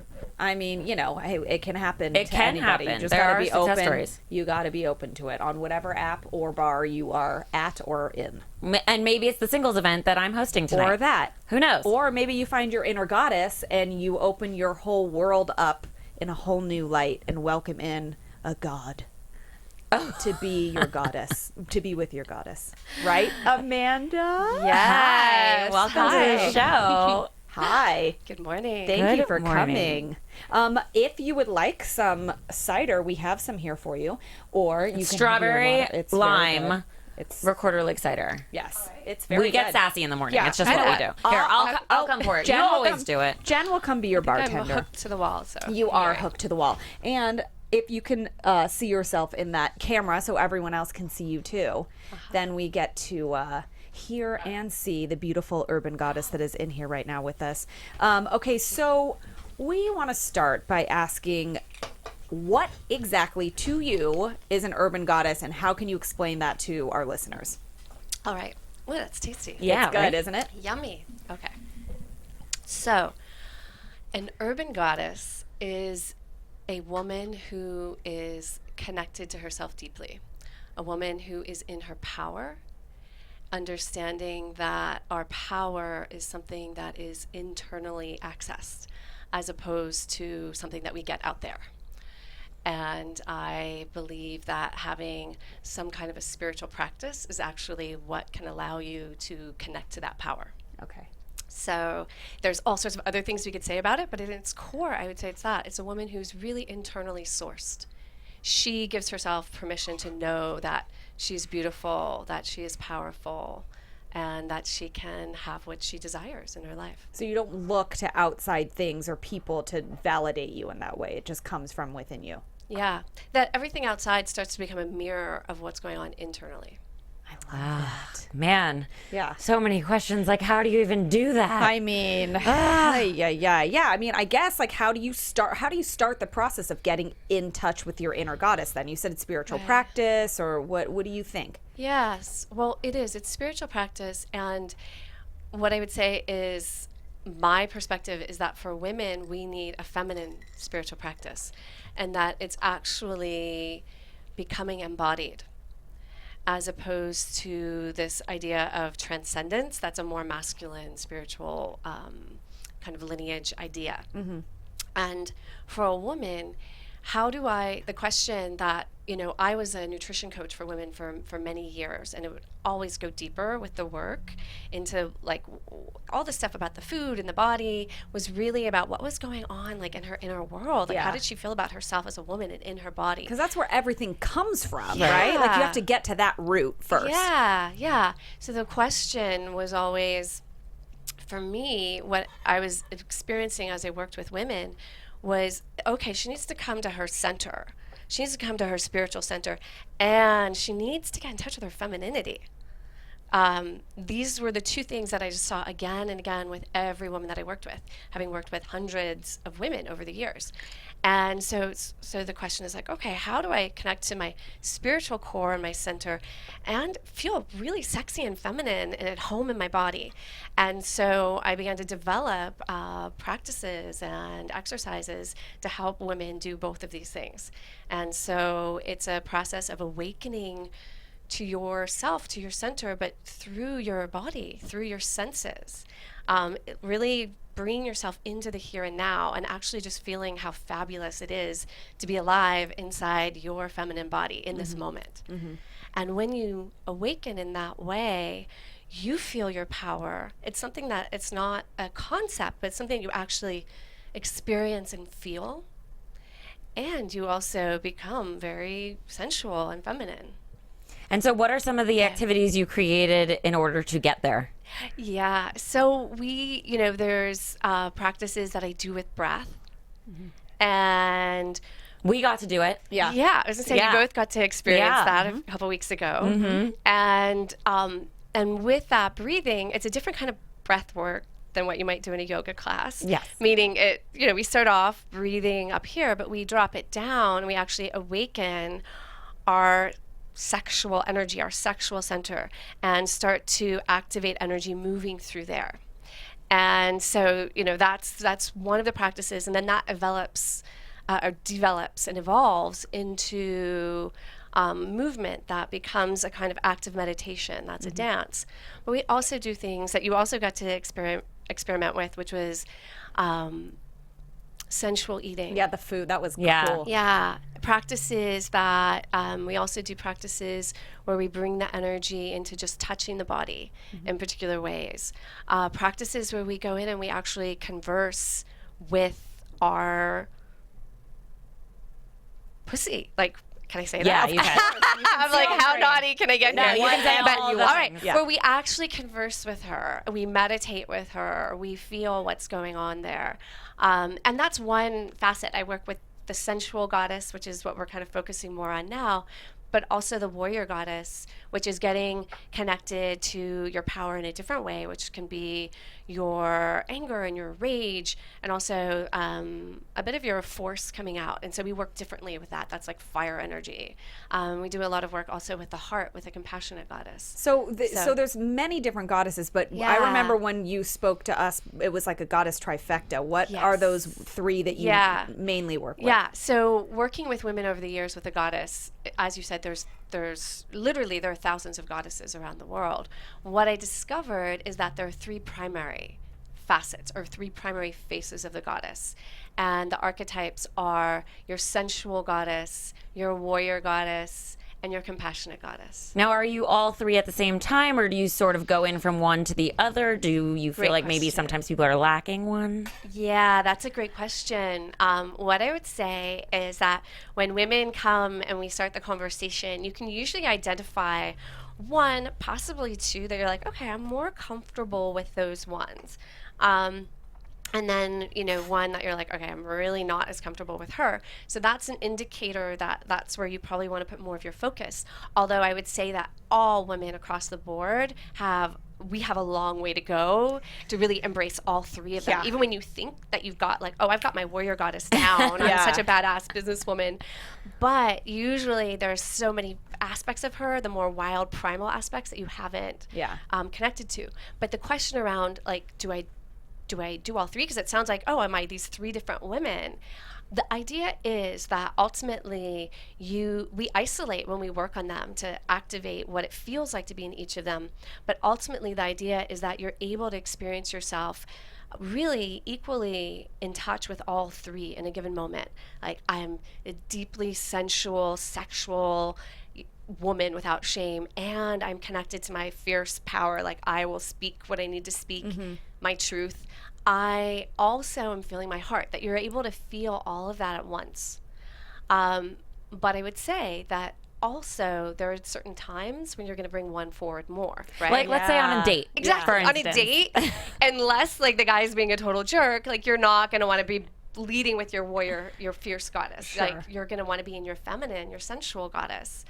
S1: I mean, it can happen
S3: It
S1: to
S3: can
S1: anybody.
S3: happen.
S1: You just
S3: There
S1: gotta
S3: are
S1: be
S3: success
S1: open.
S3: stories.
S1: You got to be open to it on whatever app or bar you are at or in.
S3: And maybe it's the singles event that I'm hosting tonight.
S1: Or that.
S3: Who knows?
S1: Or maybe you find your inner goddess and you open your whole world up in a whole new light and welcome in a god. To be your goddess, to be with your goddess, right, Amanda?
S3: Yes. Welcome to the show.
S1: Hi.
S5: Good morning.
S1: Thank you
S3: Good
S1: for
S3: morning.
S1: coming. If you would like some cider, we have some here for you. Or you can
S3: Strawberry,
S1: have your water. It's very
S3: lime,
S1: good. It's
S3: Rekorderlig Cider.
S1: yes, it's very.
S3: We get
S1: good.
S3: sassy in the morning.
S1: Yeah,
S3: It's just
S1: I
S3: what
S1: know
S3: we do.
S1: what.
S3: Here, I'll come for it.
S1: Jen
S3: You
S1: will
S3: always
S1: come-
S3: do it.
S1: Jen will come be your
S5: I'm
S1: bartender.
S5: hooked to the wall, so
S1: You are
S5: here.
S1: hooked to the wall. And if you can see yourself in that camera so everyone else can see you too, then we get to hear and see the beautiful urban goddess that is in here right now with us. Okay, so we want to start by asking, what exactly to you is an urban goddess, and how can you explain that to our listeners?
S5: All right. Well, that's tasty.
S3: Yeah,
S1: It's good,
S3: right?
S1: isn't it?
S5: Yummy. Okay. So, an urban goddess is a woman who is connected to herself deeply, a woman who is in her power, understanding that our power is something that is internally accessed as opposed to something that we get out there. And I believe that having some kind of a spiritual practice is actually what can allow you to connect to that power.
S1: Okay.
S5: So there's all sorts of other things we could say about it, but at its core, I would say it's that. It's a woman who's really internally sourced. She gives herself permission to know that she's beautiful, that she is powerful, and that she can have what she desires in her life.
S1: So you don't look to outside things or people to validate you in that way. It just comes from within you.
S5: Yeah, that everything outside starts to become a mirror of what's going on internally.
S3: Man.
S1: Yeah.
S3: So many questions. Like, how do you even do that?
S1: I mean, yeah. I mean, I guess like how do you start the process of getting in touch with your inner goddess then? You said it's spiritual practice, or what do you think?
S5: Yes, well, it is. It's spiritual practice, and what I would say is my perspective is that for women, we need a feminine spiritual practice, and that it's actually becoming embodied, as opposed to this idea of transcendence. That's a more masculine spiritual kind of lineage idea. Mm-hmm. And for a woman, the question that, I was a nutrition coach for women for many years, and it would always go deeper with the work into like all the stuff about the food and the body was really about what was going on like in her inner world. Like how did she feel about herself as a woman and in her body?
S1: Because that's where everything comes from, right? Like you have to get to that root first.
S5: Yeah. So the question was always, for me, what I was experiencing as I worked with women was, okay, she needs to come to her center. She needs to come to her spiritual center, and she needs to get in touch with her femininity. These were the two things that I just saw again and again with every woman that I worked with, having worked with hundreds of women over the years. And so the question is like, okay, how do I connect to my spiritual core and my center and feel really sexy and feminine and at home in my body? And so I began to develop practices and exercises to help women do both of these things. And so it's a process of awakening to yourself, to your center, but through your body, through your senses. Really bringing yourself into the here and now and actually just feeling how fabulous it is to be alive inside your feminine body in this moment. Mm-hmm. And when you awaken in that way, you feel your power. It's something that it's not a concept, but it's something you actually experience and feel. And you also become very sensual and feminine.
S3: And so what are some of the activities you created in order to get there?
S5: Yeah. So we, there's practices that I do with breath. And
S3: We got to do it.
S1: Yeah.
S5: yeah, I was gonna say
S3: Yeah.
S5: you both got to experience
S3: Yeah.
S5: that a couple weeks ago. And with that breathing, it's a different kind of breath work than what you might do in a yoga class.
S3: Yes.
S5: Meaning it, we start off breathing up here, but we drop it down and we actually awaken our sexual energy, our sexual center, and start to activate energy moving through there. And so, that's one of the practices, and then that develops and evolves into movement that becomes a kind of active meditation. That's a dance. But we also do things that you also got to experiment with, which was sensual eating.
S1: Yeah, the food, that was
S3: Yeah.
S1: cool.
S5: Yeah, practices that we also do practices where we bring the energy into just touching the body in particular ways. Practices where we go in and we actually converse with our pussy. Like, can I say
S3: Yeah,
S5: that?
S3: you can.
S5: I'm like, how naughty can I get
S3: No,
S5: here?
S3: you can say all the
S5: all right,
S3: things.
S1: Yeah.
S5: where we actually converse with her, we meditate with her, we feel what's going on there. And that's one facet. I work with the sensual goddess, which is what we're kind of focusing more on now, but also the warrior goddess, which is getting connected to your power in a different way, which can be your anger and your rage, and also a bit of your force coming out. And so we work differently with that. That's like fire energy. We do a lot of work also with the heart, with a compassionate goddess.
S1: So there's many different goddesses, but I
S5: Yeah.
S1: remember when you spoke to us, it was like a goddess trifecta. What are
S5: Yes.
S1: those three that you
S5: Yeah.
S1: mainly work with?
S5: Yeah. So working with women over the years with a goddess, as you said, there's literally there are thousands of goddesses around the world. What I discovered is that there are three primary facets or three primary faces of the goddess. And the archetypes are your sensual goddess, your warrior goddess, and your compassionate goddess.
S3: Now, are you all three at the same time, or do you sort of go in from one to the other? Do you feel
S5: Great
S3: like maybe
S5: question.
S3: sometimes people are lacking one?
S5: Yeah, that's a great question. What I would say is that when women come and we start the conversation, you can usually identify one, possibly two, that you're like, okay, I'm more comfortable with those ones. And then, one that you're like, okay, I'm really not as comfortable with her. So that's an indicator that that's where you probably want to put more of your focus. Although I would say that all women across the board we have a long way to go to really embrace all three of them.
S1: Yeah.
S5: Even when you think that you've got like, oh, I've got my warrior goddess down. I'm such a badass businesswoman. But usually there's so many aspects of her, the more wild primal aspects that you haven't connected to. But the question around like, do I do all three? Because it sounds like, oh, am I these three different women? The idea is that ultimately we isolate when we work on them to activate what it feels like to be in each of them. But ultimately the idea is that you're able to experience yourself really equally in touch with all three in a given moment. Like, I am a deeply sensual, sexual woman without shame, and I'm connected to my fierce power. Like, I will speak what I need to speak, my truth. I also am feeling my heart, that you're able to feel all of that at once. But I would say that also there are certain times when you're going to bring one forward more, right?
S3: Like, let's say on a date.
S5: Exactly.
S3: For
S5: On a
S3: instance.
S5: date, unless like the guy's being a total jerk, like you're not going to want to be leading with your warrior, your fierce goddess.
S1: Sure.
S5: Like, you're going to want to be in your feminine, your sensual goddess,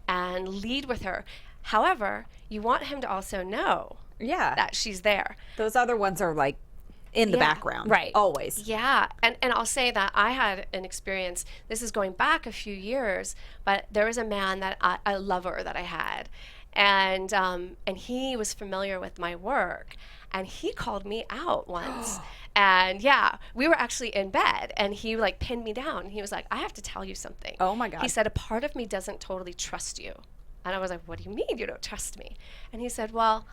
S5: and lead with her. However, you want him to also know that she's there.
S1: Those other ones are like in the background.
S3: Right.
S1: Always.
S5: Yeah, and I'll say that I had an experience, this is going back a few years, but there was a man that a lover that I had, and he was familiar with my work, and he called me out once. And yeah, we were actually in bed, and he like pinned me down. He was like, I have to tell you something.
S1: Oh my God.
S5: He said, a part of me doesn't totally trust you. And I was like, what do you mean you don't trust me? And he said, well,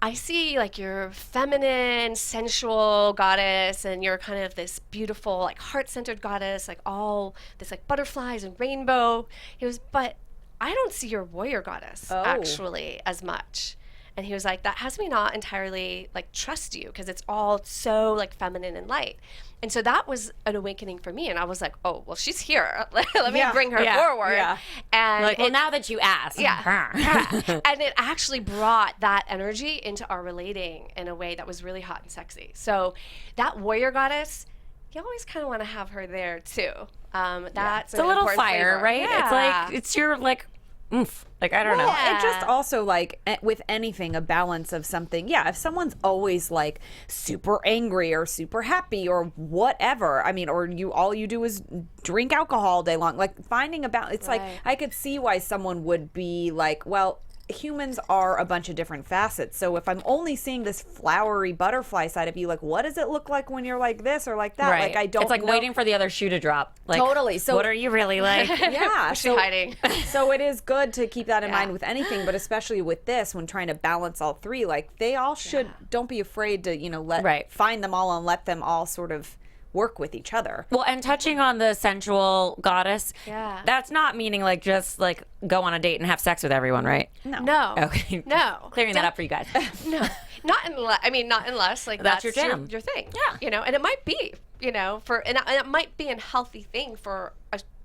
S5: I see like you're feminine, sensual goddess, and you're kind of this beautiful, like heart-centered goddess, like all this like butterflies and rainbow. He was, but I don't see your warrior goddess actually as much. And he was like, that has me not entirely like trust you because it's all so like feminine and light. And so that was an awakening for me. And I was like, oh, well, she's here. Let me bring her forward.
S3: Yeah.
S5: And
S3: Like, well, now that you asked.
S5: yeah. And it actually brought that energy into our relating in a way that was really hot and sexy. So that warrior goddess, you always kind of want to have her there too. That's
S3: It's a little fire,
S5: flavor.
S3: right?
S5: Yeah.
S3: It's like, it's your like, oomph. Like, I don't know.
S1: It just also like with anything, a balance of something. Yeah, if someone's always like super angry or super happy or whatever, I mean, or all you do is drink alcohol all day long, like finding a balance. It's like I could see why someone would be like, well, humans are a bunch of different facets. So if I'm only seeing this flowery butterfly side of you, like, what does it look like when you're like this or like that?
S3: Right.
S1: Like, I don't.
S3: It's like
S1: know.
S3: waiting for the other shoe to drop. Like,
S1: Totally. So
S3: what are you really like?
S1: Yeah.
S5: What's she hiding?
S1: So it is good to keep that in mind with anything, but especially with this, when trying to balance all three, like they all should. Don't be afraid to find them all and let them all sort of work with each other.
S3: Well, and touching on the sensual goddess, that's not meaning like just like go on a date and have sex with everyone, right?
S5: No.
S3: Okay.
S5: No.
S3: Clearing that up for you guys.
S5: No. Not unless like
S3: That's
S5: that's
S3: your jam.
S5: your thing.
S3: Yeah.
S5: You know, and it might be, and it might be a healthy thing for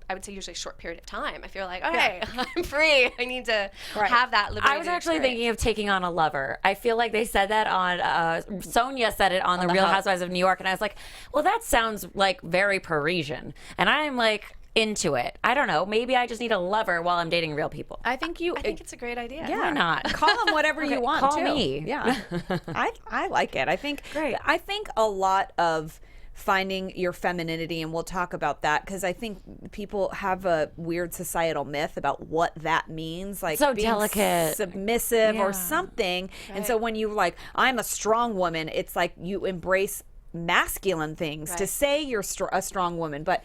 S5: I would say usually a short period of time. I feel like, okay, I'm free. I need to have that liberated
S3: I was actually
S5: experience.
S3: thinking of taking on a lover. I feel like they said that on, Sonia said it on the Real Housewives of New York. And I was like, well, that sounds like very Parisian. And I'm like into it. I don't know. Maybe I just need a lover while I'm dating real people.
S1: I think
S5: it's a great idea.
S3: Why not?
S1: Call them whatever you want.
S3: Call
S1: too.
S3: me.
S1: Yeah, I like it. I think a lot of finding your femininity, and we'll talk about that because I think people have a weird societal myth about what that means, like
S3: so
S1: being
S3: delicate,
S1: submissive or something. And so when you like, I'm a strong woman, it's like you embrace masculine things to say you're a strong woman, but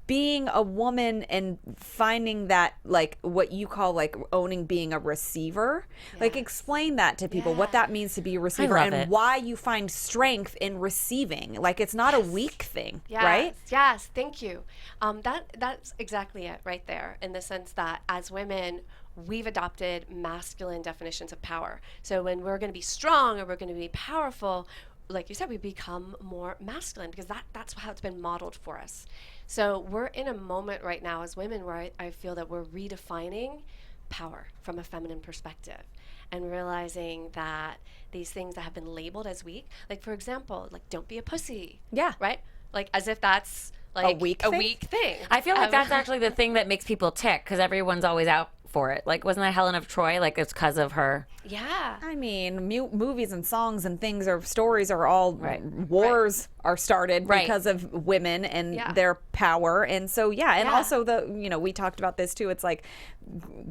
S1: being a woman and finding that, like what you call like owning being a receiver, like explain that to people, what that means to be a receiver and why you find strength in receiving. Like it's not a weak thing, right?
S5: Yes, thank you. That's exactly it right there, in the sense that as women, we've adopted masculine definitions of power. So when we're going to be strong or we're going to be powerful, like you said, we become more masculine because that's how it's been modeled for us. So we're in a moment right now as women where I feel that we're redefining power from a feminine perspective and realizing that these things that have been labeled as weak, like for example, like don't be a pussy.
S1: Yeah.
S5: Right? Like as if that's like
S1: a weak thing.
S3: I feel like that's actually the thing that makes people tick because everyone's always out for it. Like, wasn't that Helen of Troy? Like, it's because of her.
S5: Yeah.
S1: I mean, movies and songs and things or stories are all wars are started because of women and their power. And so, and also we talked about this too. It's like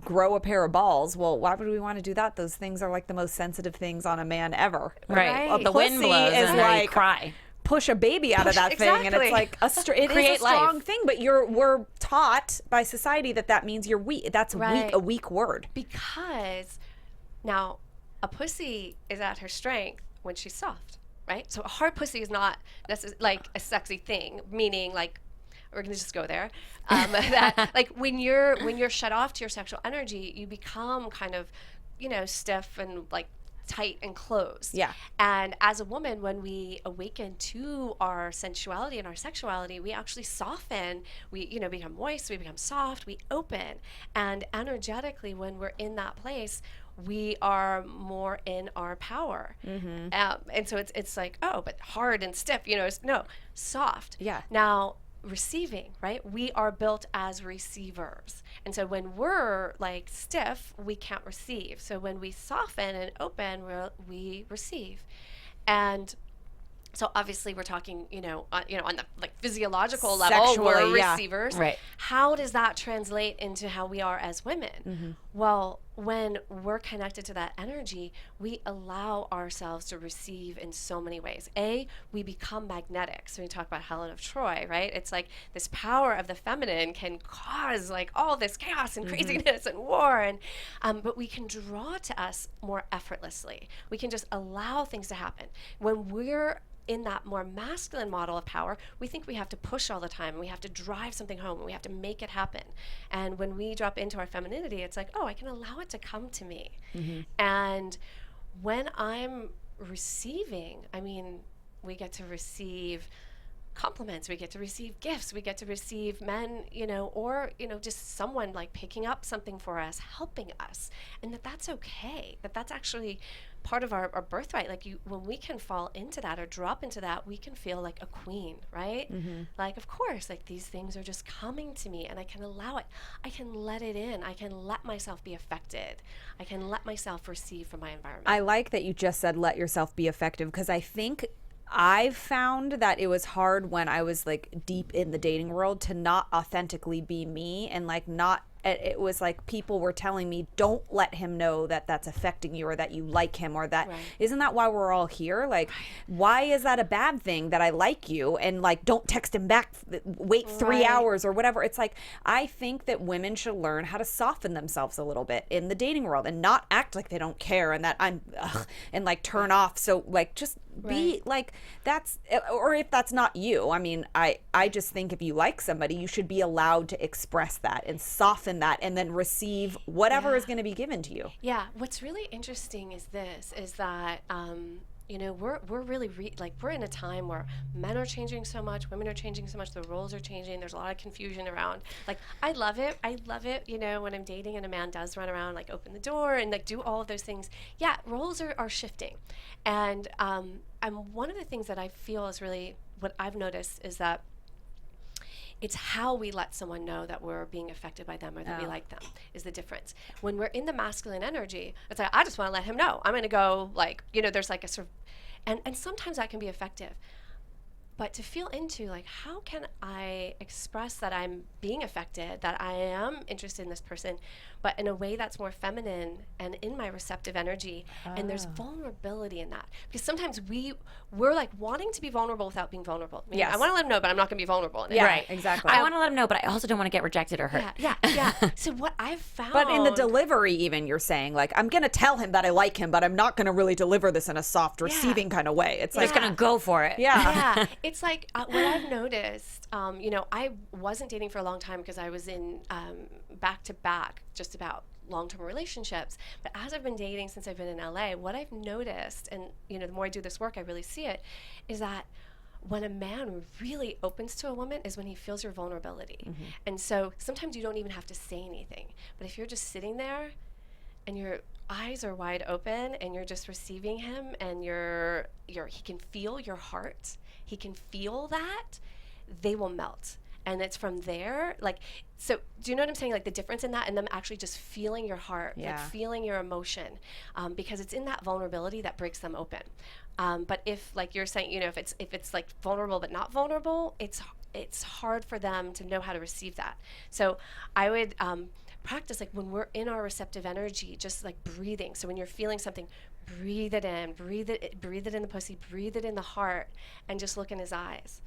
S1: grow a pair of balls. Well, why would we want to do that? Those things are like the most sensitive things on a man ever.
S3: Right. The wind blows and like, you cry.
S1: Push a baby out of that thing, and it's like it is a strong thing. But we're taught by society that means you're weak. That's a weak word.
S5: Because now a pussy is at her strength when she's soft, right? So a hard pussy is not like a sexy thing. Meaning, like we're gonna just go there. That like when you're shut off to your sexual energy, you become kind of stiff and like tight and closed.
S1: Yeah.
S5: And as a woman, when we awaken to our sensuality and our sexuality, we actually soften. We, become moist, we become soft, we open. And energetically, when we're in that place, we are more in our power. Mm-hmm. And so it's like, oh, but hard and stiff, no, soft.
S1: Yeah.
S5: Now, receiving, right? We are built as receivers. And so when we're like stiff, we can't receive. So when we soften and open, we receive. And so obviously we're talking, on the like physiological level,
S1: sexually,
S5: we're receivers.
S3: Right.
S5: How does that translate into how we are as women? Mm-hmm. Well, when we're connected to that energy, we allow ourselves to receive in so many ways. We become magnetic. So we talk about Helen of Troy, right? It's like this power of the feminine can cause like all this chaos and craziness and war, and but we can draw to us more effortlessly. We can just allow things to happen. When we're in that more masculine model of power, we think we have to push all the time, and we have to drive something home, and we have to make it happen. And when we drop into our femininity, it's like, oh, I can allow it to come to me. Mm-hmm. And when I'm receiving, I mean, we get to receive compliments, we get to receive gifts, we get to receive men, or, just someone like picking up something for us, helping us, and that's okay, that's actually part of our birthright. Like when we can fall into that or drop into that, we can feel like a queen, right? Like, of course, like these things are just coming to me and I can allow it. I can let it in. I can let myself be affected. I can let myself receive from my environment.
S1: I like that you just said let yourself be effective, because I think I've found that it was hard when I was like deep in the dating world to not authentically be me, and like not, it was like people were telling me, don't let him know that that's affecting you, or that you like him, or that isn't that why we're all here? Like, why is that a bad thing that I like you? And like, don't text him back, wait 3 hours or whatever. It's like, I think that women should learn how to soften themselves a little bit in the dating world and not act like they don't care and that I'm and like turn off. So like, just be like, that's, or if that's not you, I mean, I just think if you like somebody, you should be allowed to express that and soften that and then receive whatever is going to be given to you.
S5: Yeah. What's really interesting is that we're really we're in a time where men are changing so much, women are changing so much, the roles are changing, there's a lot of confusion around. Like, I love it, when I'm dating and a man does run around, like open the door and like do all of those things. Yeah, roles are shifting. And one of the things that I feel is really what I've noticed is that it's how we let someone know that we're being affected by them or that we like them is the difference. When we're in the masculine energy, it's like, I just want to let him know. I'm going to go, like, there's like a sort of, and sometimes that can be effective. But to feel into, like, how can I express that I'm being affected, that I am interested in this person, but in a way that's more feminine and in my receptive energy, and there's vulnerability in that. Because sometimes we're like wanting to be vulnerable without being vulnerable. I mean, I want to let him know, but I'm not going to be vulnerable.
S1: Yeah, right, exactly.
S3: I want to let him know, but I also don't want to get rejected or hurt.
S5: Yeah. So what I've found...
S1: But in the delivery even, you're saying, like, I'm going to tell him that I like him, but I'm not going to really deliver this in a soft, receiving kind of way. It's like...
S3: Just going to go for it.
S5: Yeah. It's like what I've noticed, I wasn't dating for a long time because I was in back-to-back, just about long-term relationships. But as I've been dating since I've been in LA, what I've noticed, and the more I do this work, I really see it, is that when a man really opens to a woman is when he feels your vulnerability. And so sometimes you don't even have to say anything. But if you're just sitting there and your eyes are wide open and you're just receiving him and he can feel your heart, he can feel that, they will melt. And it's from there, like, so do you know what I'm saying? Like the difference in that and them actually just feeling your heart, like feeling your emotion, because it's in that vulnerability that breaks them open. But if, like you're saying, if it's like vulnerable but not vulnerable, it's hard for them to know how to receive that. So I would practice, like when we're in our receptive energy, just like breathing. So when you're feeling something, breathe it in, breathe it in the pussy, breathe it in the heart, and just look in his eyes.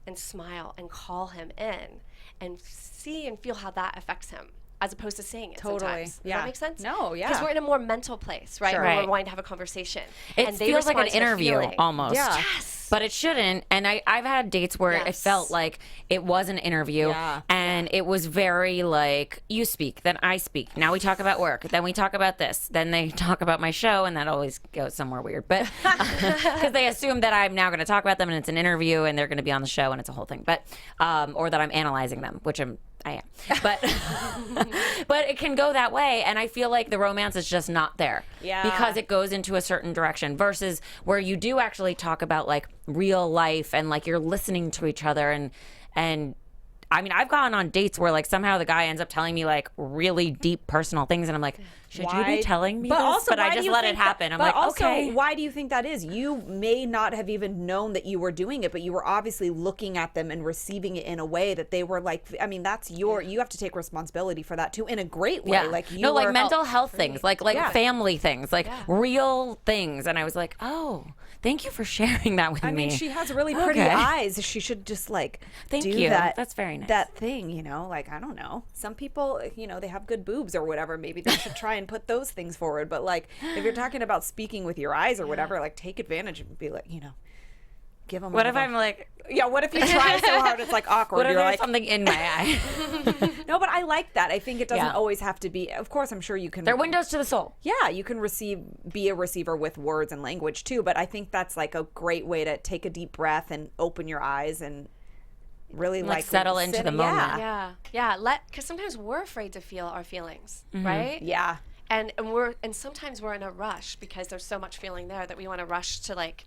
S5: And smile and call him in and see and feel how that affects him, as opposed to saying it sometimes. Does that make sense?
S1: No, yeah.
S5: Because we're in a more mental place, right?
S3: Sure.
S5: Where we're wanting to have a conversation.
S3: It feels like an interview almost.
S1: Yeah.
S5: Yes.
S3: But it shouldn't. And I've had dates where it felt like it was an interview. And it was very like, you speak, then I speak. Now we talk about work. Then we talk about this. Then they talk about my show. And that always goes somewhere weird. But because they assume that I'm now going to talk about them and it's an interview and they're going to be on the show and it's a whole thing. But or that I'm analyzing them, which I am. But but it can go that way, and I feel like the romance is just not there.
S1: Yeah.
S3: Because it goes into a certain direction versus where you do actually talk about like real life and like you're listening to each other and I mean, I've gone on dates where like somehow the guy ends up telling me like really deep personal things and I'm like, should you be telling me this?
S1: Also,
S3: but I just let it happen. I'm like, okay.
S1: Why do you think that is? You may not have even known that you were doing it, but you were obviously looking at them and receiving it in a way that they were like, I mean, that's you have to take responsibility for that too, in a great way.
S3: Yeah.
S1: Like
S3: like mental health things, like family things, like real things. And I was like, oh, thank you for sharing that with me.
S1: I mean, she has really pretty eyes. She should just like
S3: thank
S1: do
S3: you.
S1: That.
S3: That's very nice.
S1: That thing, like, I don't know. Some people, they have good boobs or whatever. Maybe they should try and put those things forward. But like, if you're talking about speaking with your eyes or whatever, like take advantage and be like, give them.
S3: What if I'm like,
S1: Yeah. What if you try so hard it's like awkward?
S3: what if
S1: You're
S3: there's
S1: like,
S3: something in my eye?
S1: no, but I like that. I think it doesn't
S3: Yeah.
S1: always have to be. Of course, I'm sure you can.
S3: They're windows to the soul.
S1: Yeah, you can be a receiver with words and language too. But I think that's like a great way to take a deep breath and open your eyes and really
S3: Like settle into the moment.
S5: Yeah. Because sometimes we're afraid to feel our feelings, right?
S1: Yeah.
S5: And sometimes we're in a rush because there's so much feeling there that we want to rush to like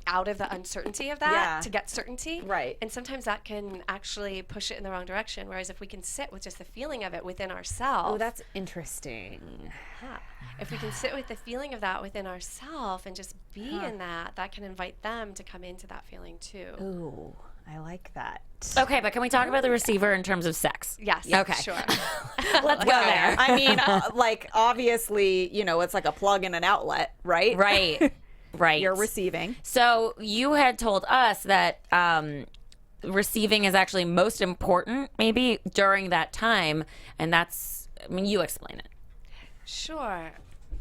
S5: out of the uncertainty of that
S1: Yeah.
S5: to get certainty.
S1: Right.
S5: And sometimes that can actually push it in the wrong direction. Whereas if we can sit with just the feeling of it within ourselves.
S1: Oh, that's interesting.
S5: If we can sit with the feeling of that within ourselves and just be in that can invite them to come into that feeling too.
S1: Ooh, I like that.
S3: Okay, but can we talk about the receiver in terms of sex?
S5: Yes.
S3: Okay.
S5: Sure.
S3: Let's go there.
S1: I mean, like obviously, it's like a plug and an outlet, right?
S3: Right. Right.
S1: You're receiving.
S3: So you had told us that receiving is actually most important maybe during that time. And that's, I mean, you explain it.
S5: Sure.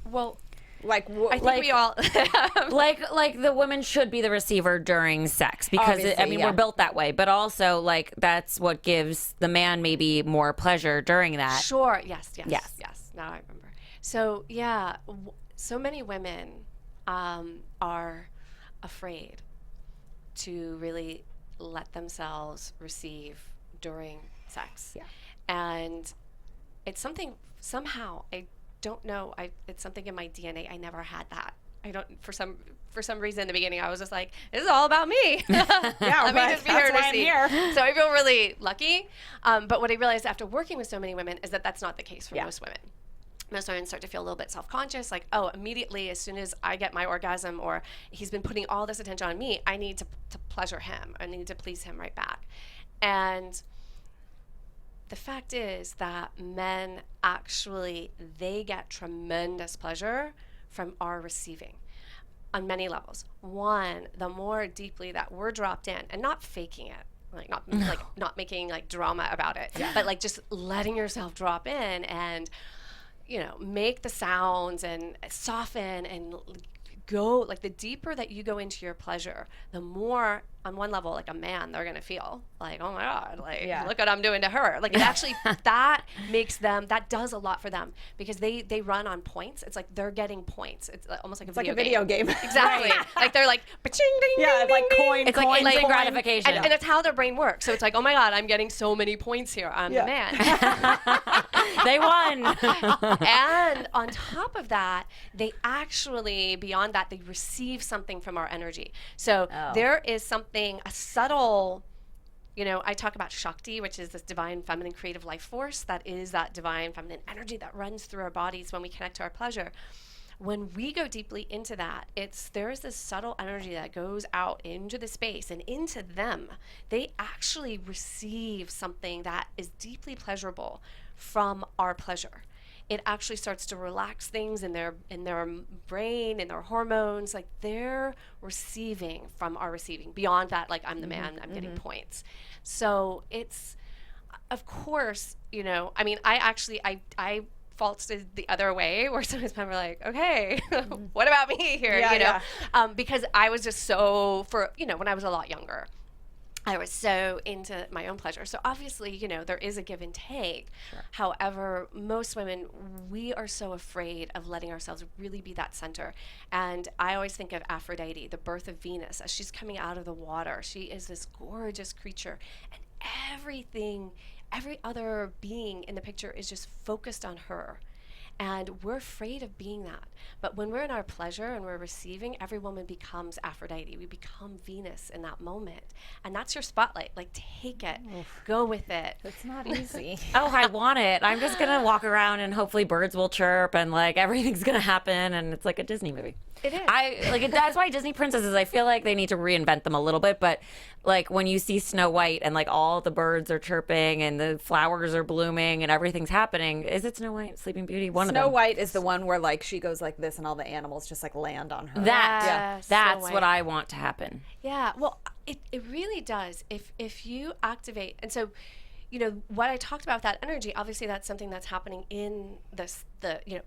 S5: Well,
S1: Like,
S5: I think we all.
S3: Like the woman should be the receiver during sex because
S1: Obviously, yeah.
S3: we're built that way, but also like that's what gives the man maybe more pleasure during that.
S5: Sure. Yes.
S3: Yes.
S5: Now I remember. So yeah, so many women are afraid to really let themselves receive during sex.
S1: Yeah.
S5: And it's something somehow I don't know. It's something in my DNA. I never had that. I don't for some reason in the beginning I was just like, this is all about me.
S1: Yeah,
S5: Let me
S1: right.
S5: just be
S1: That's
S5: here to
S1: why I'm
S5: see.
S1: here.
S5: So I feel really lucky. But what I realized after working with so many women is that that's not the case for most women. Most women start to feel a little bit self-conscious, like, oh, immediately as soon as I get my orgasm or he's been putting all this attention on me, I need to pleasure him. I need to please him right back. And the fact is that men actually, they get tremendous pleasure from our receiving on many levels. One, the more deeply that we're dropped in and not faking it, like not making like drama about it, but like just letting yourself drop in and make the sounds and soften and go, like the deeper that you go into your pleasure, the more on one level, like a man, they're going to feel like, oh my God, like look what I'm doing to her. Like it actually, that makes them, that does a lot for them because they run on points. It's like they're getting points. It's almost like
S1: It's like a video game.
S5: Exactly. Like they're like, pa-ching, ding,
S1: Yeah, it's
S5: ding,
S1: like
S5: ding,
S1: coin,
S5: ding.
S3: It's like
S1: coin,
S3: instant
S1: coin.
S3: gratification.
S5: And it's how their brain works. So it's like, oh my God, I'm getting so many points here. I'm the man.
S3: They won.
S5: And on top of that, they actually, beyond that, they receive something from our energy. So there is something, a subtle, I talk about Shakti, which is this divine feminine creative life force. That is that divine feminine energy that runs through our bodies when we connect to our pleasure. When we go deeply into that, there is this subtle energy that goes out into the space and into them. They actually receive something that is deeply pleasurable from our pleasure. It actually starts to relax things in their brain, in their hormones. Like they're receiving from our receiving. Beyond that, like I'm the man, I'm getting points. So it's, of course, I mean, I faulted the other way where sometimes men were like, okay, what about me here? Because I was just so, when I was a lot younger, I was so into my own pleasure. So obviously, there is a give and take. Sure. However, most women, we are so afraid of letting ourselves really be that center. And I always think of Aphrodite, the birth of Venus, as she's coming out of the water. She is this gorgeous creature. And every other being in the picture is just focused on her. And we're afraid of being that. But when we're in our pleasure and we're receiving, every woman becomes Aphrodite. We become Venus in that moment. And that's your spotlight. Like, take it. Go with it.
S1: It's not easy.
S3: Oh, I want it. I'm just going to walk around and hopefully birds will chirp and like everything's going to happen. And it's like a Disney movie.
S5: It is.
S3: That's why Disney princesses, I feel like they need to reinvent them a little bit. But like when you see Snow White and like all the birds are chirping and the flowers are blooming and everything's happening. Is it Snow White, Sleeping Beauty? One of them.
S1: Snow White is the one where like she goes like this and all the animals just like land on her.
S3: That's
S5: Snow
S3: what
S5: White.
S3: I want to happen.
S5: Yeah, well, it really does. If you activate, and so, what I talked about with that energy, obviously that's something that's happening in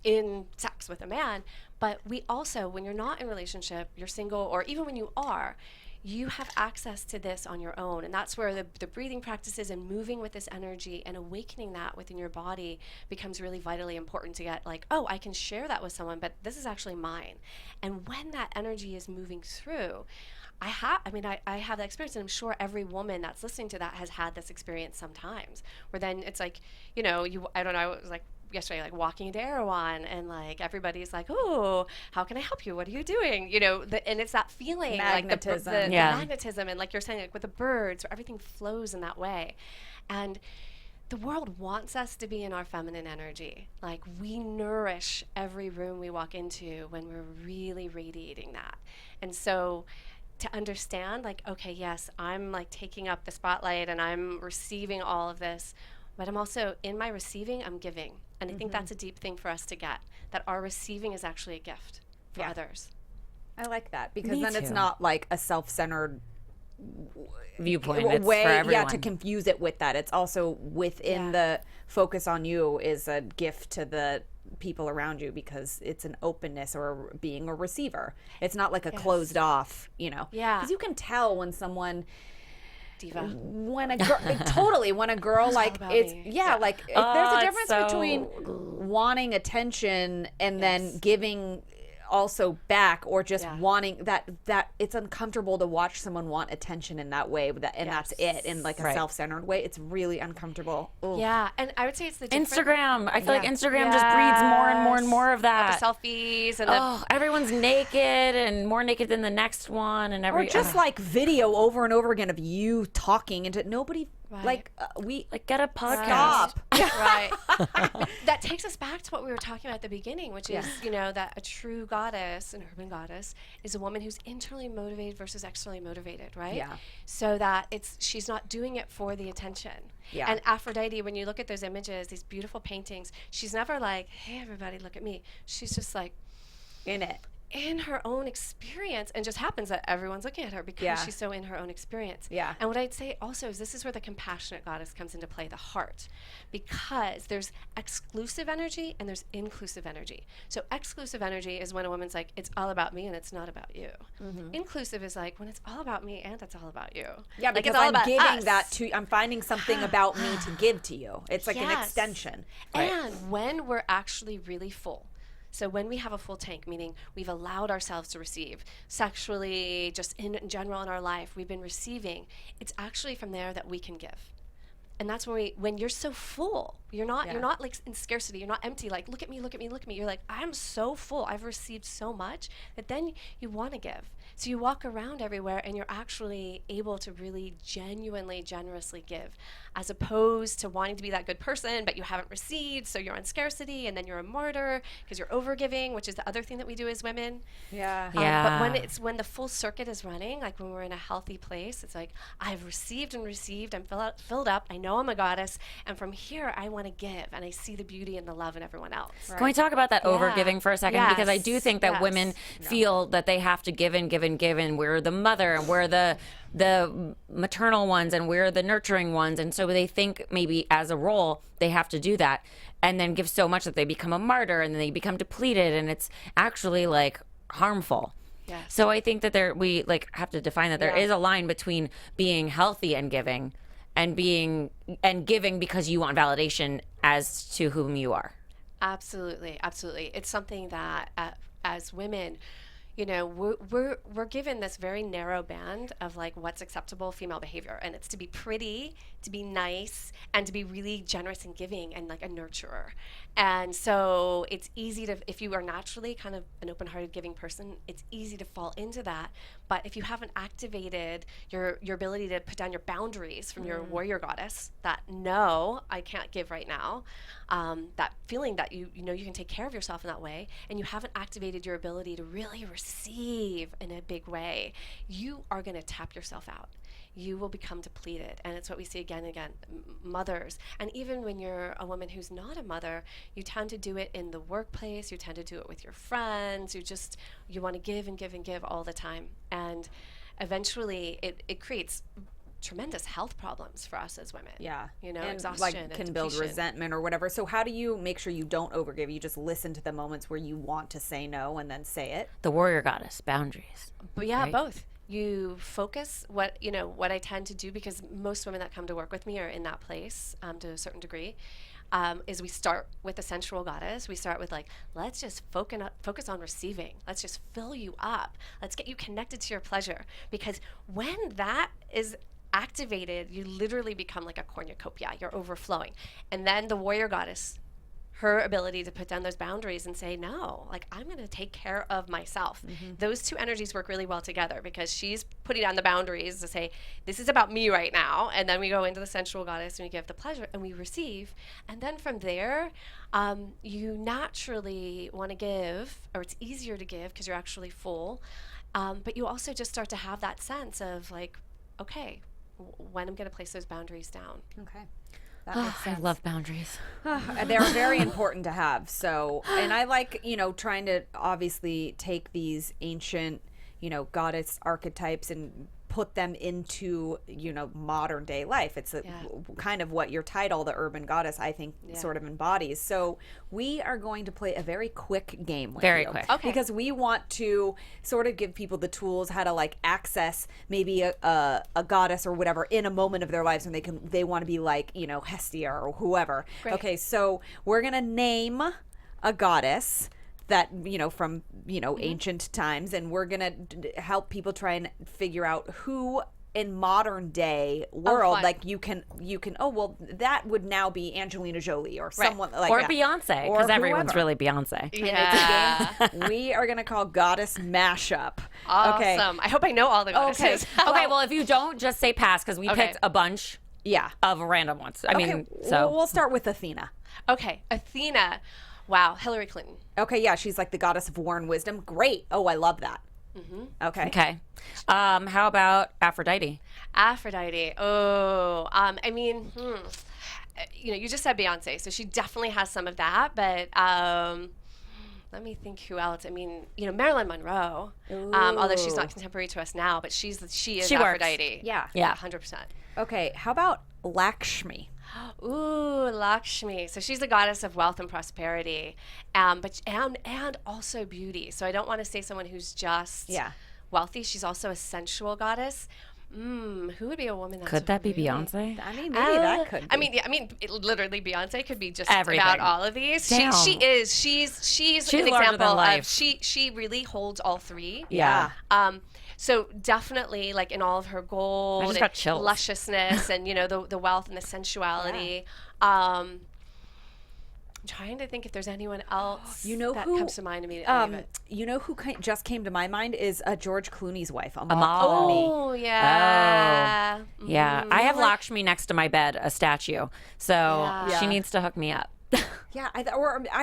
S5: in sex with a man. But we also, when you're not in a relationship, you're single, or even when you are, you have access to this on your own. And that's where the breathing practices and moving with this energy and awakening that within your body becomes really vitally important to get like, oh, I can share that with someone, but this is actually mine. And when that energy is moving through, I have that experience, and I'm sure every woman that's listening to that has had this experience sometimes, where then it's like, I don't know, it was like yesterday, like walking into Erewhon, and like everybody's like, oh, how can I help you? What are you doing? And it's that feeling,
S1: magnetism.
S5: like the magnetism, and like you're saying, like with the birds, where everything flows in that way. And the world wants us to be in our feminine energy. Like we nourish every room we walk into when we're really radiating that. And so to understand, like, okay, yes, I'm like taking up the spotlight and I'm receiving all of this, but I'm also in my receiving, I'm giving. And I think that's a deep thing for us to get, that our receiving is actually a gift for others.
S1: I like that, because
S3: Me
S1: then it's
S3: too.
S1: not like a self-centered
S3: Viewpoint. It's
S1: way,
S3: for everyone.
S1: to confuse it with that. It's also within the focus on you is a gift to the people around you, because it's an openness or being a receiver. It's not like a closed off,
S5: Yeah.
S1: Because you can tell when someone
S5: Diva.
S1: when a girl totally when a girl like
S5: about
S1: it's
S5: me.
S1: like there's a
S3: it's
S1: difference
S3: so-
S1: between wanting attention and then giving also back, or just wanting that it's uncomfortable to watch someone want attention in that way, that's it, in like a
S3: Right.
S1: self-centered way. It's really uncomfortable. Ooh.
S5: Yeah, and I would say it's the different
S3: Instagram. I feel like Instagram just breeds more and more and more of
S5: the
S3: that.
S5: selfies and
S3: Oh, everyone's naked and more naked than the next one, and
S1: Or just like video over and over again of you talking into nobody.
S5: Right.
S1: Like
S3: like get a podcast.
S1: stop.
S5: right. That takes us back to what we were talking about at the beginning, which is, that a true goddess, an urban goddess, is a woman who's internally motivated versus externally motivated, right?
S1: Yeah.
S5: So that she's not doing it for the attention.
S1: Yeah.
S5: And Aphrodite, when you look at those images, these beautiful paintings, she's never like, hey, everybody, look at me. She's just like,
S1: in it.
S5: in her own experience, and just happens that everyone's looking at her because she's so in her own experience.
S1: Yeah.
S5: And what I'd say also is this is where the compassionate goddess comes into play, the heart, because there's exclusive energy and there's inclusive energy. So exclusive energy is when a woman's like, it's all about me and it's not about you. Inclusive is like when it's all about me and it's all about you.
S1: Yeah,
S5: like
S1: because
S5: it's all
S1: I'm
S5: about
S1: giving
S5: us.
S1: that to. I'm finding something about me to give to you. It's like an
S5: Yes.
S1: extension.
S5: And when we're actually really full. So when we have a full tank, meaning we've allowed ourselves to receive sexually, just in general in our life, we've been receiving, it's actually from there that we can give. And that's when you're so full, you're not like in scarcity, you're not empty, like look at me, look at me, look at me. You're like, I'm so full, I've received so much that then you want to give. So you walk around everywhere and you're actually able to really genuinely, generously give, as opposed to wanting to be that good person, but you haven't received, so you're on scarcity, and then you're a martyr because you're overgiving, which is the other thing that we do as women.
S1: Yeah.
S5: But when the full circuit is running, like when we're in a healthy place, it's like, I've received and received, I'm filled up, I know I'm a goddess, and from here I want to give, and I see the beauty and the love in everyone else.
S3: Can we talk about that overgiving for a second?
S5: Yes.
S3: Because I do think that
S5: Yes.
S3: women feel that they have to give and give and give, and we're the mother and we're the maternal ones and we're the nurturing ones, and so they think maybe as a role they have to do that and then give so much that they become a martyr and then they become depleted, and it's actually like harmful.
S5: Yes.
S3: So I think that we like have to define that there is a line between being healthy and giving, and giving because you want validation as to whom you are.
S5: Absolutely, absolutely. It's something that as women, we're given this very narrow band of like what's acceptable female behavior, and it's to be pretty, to be nice, and to be really generous and giving and like a nurturer. And so it's easy to, if you are naturally kind of an open-hearted giving person, it's easy to fall into that. But if you haven't activated your ability to put down your boundaries from your warrior goddess, that no, I can't give right now, that feeling that you can take care of yourself in that way, and you haven't activated your ability to really receive in a big way, you are going to tap yourself out. You will become depleted. And it's what we see again and again, mothers. And even when you're a woman who's not a mother, you tend to do it in the workplace, you tend to do it with your friends, you want to give and give and give all the time. And eventually it creates tremendous health problems for us as women.
S1: Yeah.
S5: And
S1: exhaustion
S5: like
S1: can
S5: and
S1: build
S5: depletion.
S1: resentment or whatever. So how do you make sure you don't overgive? You just listen to the moments where you want to say no and then say it.
S3: The warrior goddess, boundaries.
S5: But yeah,
S3: Right.
S5: both. you focus. What I tend to do, because most women that come to work with me are in that place to a certain degree, is we start with the sensual goddess. We start with like, let's just focus on receiving. Let's just fill you up. Let's get you connected to your pleasure, because when that is activated, you literally become like a cornucopia. You're overflowing. And then the warrior goddess, her ability to put down those boundaries and say, no, like, I'm going to take care of myself. Those two energies work really well together, because she's putting down the boundaries to say, this is about me right now. And then we go into the sensual goddess and we give the pleasure and we receive. And then from there, you naturally want to give, or it's easier to give because you're actually full. But you also just start to have that sense of like, okay, when I'm going to place those boundaries down.
S1: Okay. That makes
S3: I
S1: sense.
S3: love boundaries.
S1: They're very important to have. So, and I like, trying to obviously take these ancient, goddess archetypes and put them into, modern day life. It's kind of what your title, the urban goddess, I think sort of embodies. So we are going to play a very quick game with
S3: Very
S1: you.
S3: quick.
S5: Okay.
S1: Because we want to sort of give people the tools how to like access maybe a goddess or whatever in a moment of their lives when they want to be like, Hestia or whoever.
S5: Great.
S1: Okay, so we're going to name a goddess that from ancient times, and we're gonna help people try and figure out who in modern day world
S5: fun.
S1: like you can that would now be Angelina Jolie or someone like
S3: Or
S1: that.
S3: Beyonce,
S1: Or
S3: because everyone's
S1: whoever.
S3: really Beyonce.
S5: Yeah.
S1: We are gonna call Goddess Mashup.
S5: Awesome.
S1: Okay.
S5: I hope I know all the goddesses.
S3: Okay, well, if you don't, just say pass, because we
S5: Okay.
S3: picked a bunch
S1: Yeah.
S3: of random ones. I mean,
S1: Okay,
S3: so.
S1: we'll start with Athena.
S5: Okay, Athena. Wow, Hillary Clinton.
S1: Okay, yeah, she's like the goddess of war and wisdom. Great. Oh, I love that. Okay.
S3: Okay. How about Aphrodite?
S5: Aphrodite. Oh, I mean, you just said Beyonce, so she definitely has some of that. But let me think who else. I mean, Marilyn Monroe. Although she's not contemporary to us now, but she is
S3: She works.
S5: Aphrodite.
S1: Yeah.
S3: Yeah.
S5: 100%.
S1: Okay, how about Lakshmi?
S5: Ooh, Lakshmi. So she's the goddess of wealth and prosperity, but also beauty. So I don't want to say someone who's just wealthy. She's also a sensual goddess. Who would be a woman that's
S3: Could that be
S5: really-
S3: Beyonce?
S1: I mean, maybe that could be.
S5: I mean, literally, Beyonce could be just
S3: Everything.
S5: about all of these.
S3: Damn.
S5: She is. She's an
S3: larger than
S5: example
S3: life.
S5: of she really holds all three.
S3: Yeah.
S5: So definitely, like in all of her gold,
S3: I just
S5: and
S3: got chills.
S5: lusciousness, and the wealth and the sensuality. I'm trying to think if there's anyone else that
S1: who
S5: comes to mind immediately.
S1: Who just came to my mind is George Clooney's wife, Amal.
S3: Amal.
S1: Clooney.
S5: Oh yeah.
S3: Yeah. I have Lakshmi next to my bed, a statue. So
S5: Yeah.
S3: she needs to hook me up.
S1: Yeah, I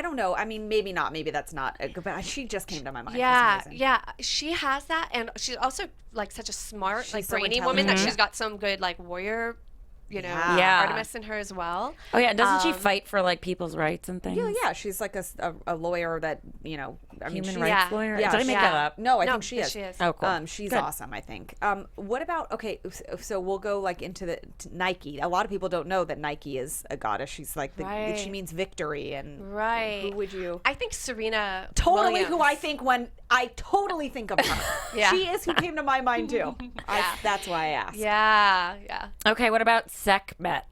S1: don't know. I mean, maybe not. Maybe that's not a good. But she just came to my mind.
S5: Yeah,
S1: for some reason.
S5: yeah. She has that, and she's also like such a smart, like
S1: so
S5: brainy woman that
S1: intelligent.
S5: she's got some good like warrior,
S3: Yeah.
S5: Artemis in her as well.
S3: Oh, yeah. Doesn't she fight for, like, people's rights and things?
S1: Yeah, she's like a lawyer that I mean,
S3: Human
S1: she-
S3: rights
S5: Yeah.
S3: lawyer?
S1: Yeah,
S3: Did I make
S5: yeah.
S3: that up?
S1: No, I
S5: No,
S1: think she is.
S5: she is.
S3: Oh, cool.
S1: She's
S3: Good.
S1: awesome, I think. What about so we'll go like into the Nike. A lot of people don't know that Nike is a goddess. She's like
S5: Right.
S1: she means victory and
S5: Right.
S1: Who would you?
S5: I think Serena
S1: Totally
S5: Williams.
S1: who I think when I totally think of her.
S5: Yeah.
S1: She is who came to my mind too. That's why I asked.
S5: Yeah, yeah.
S3: Okay, what about Sekhmet?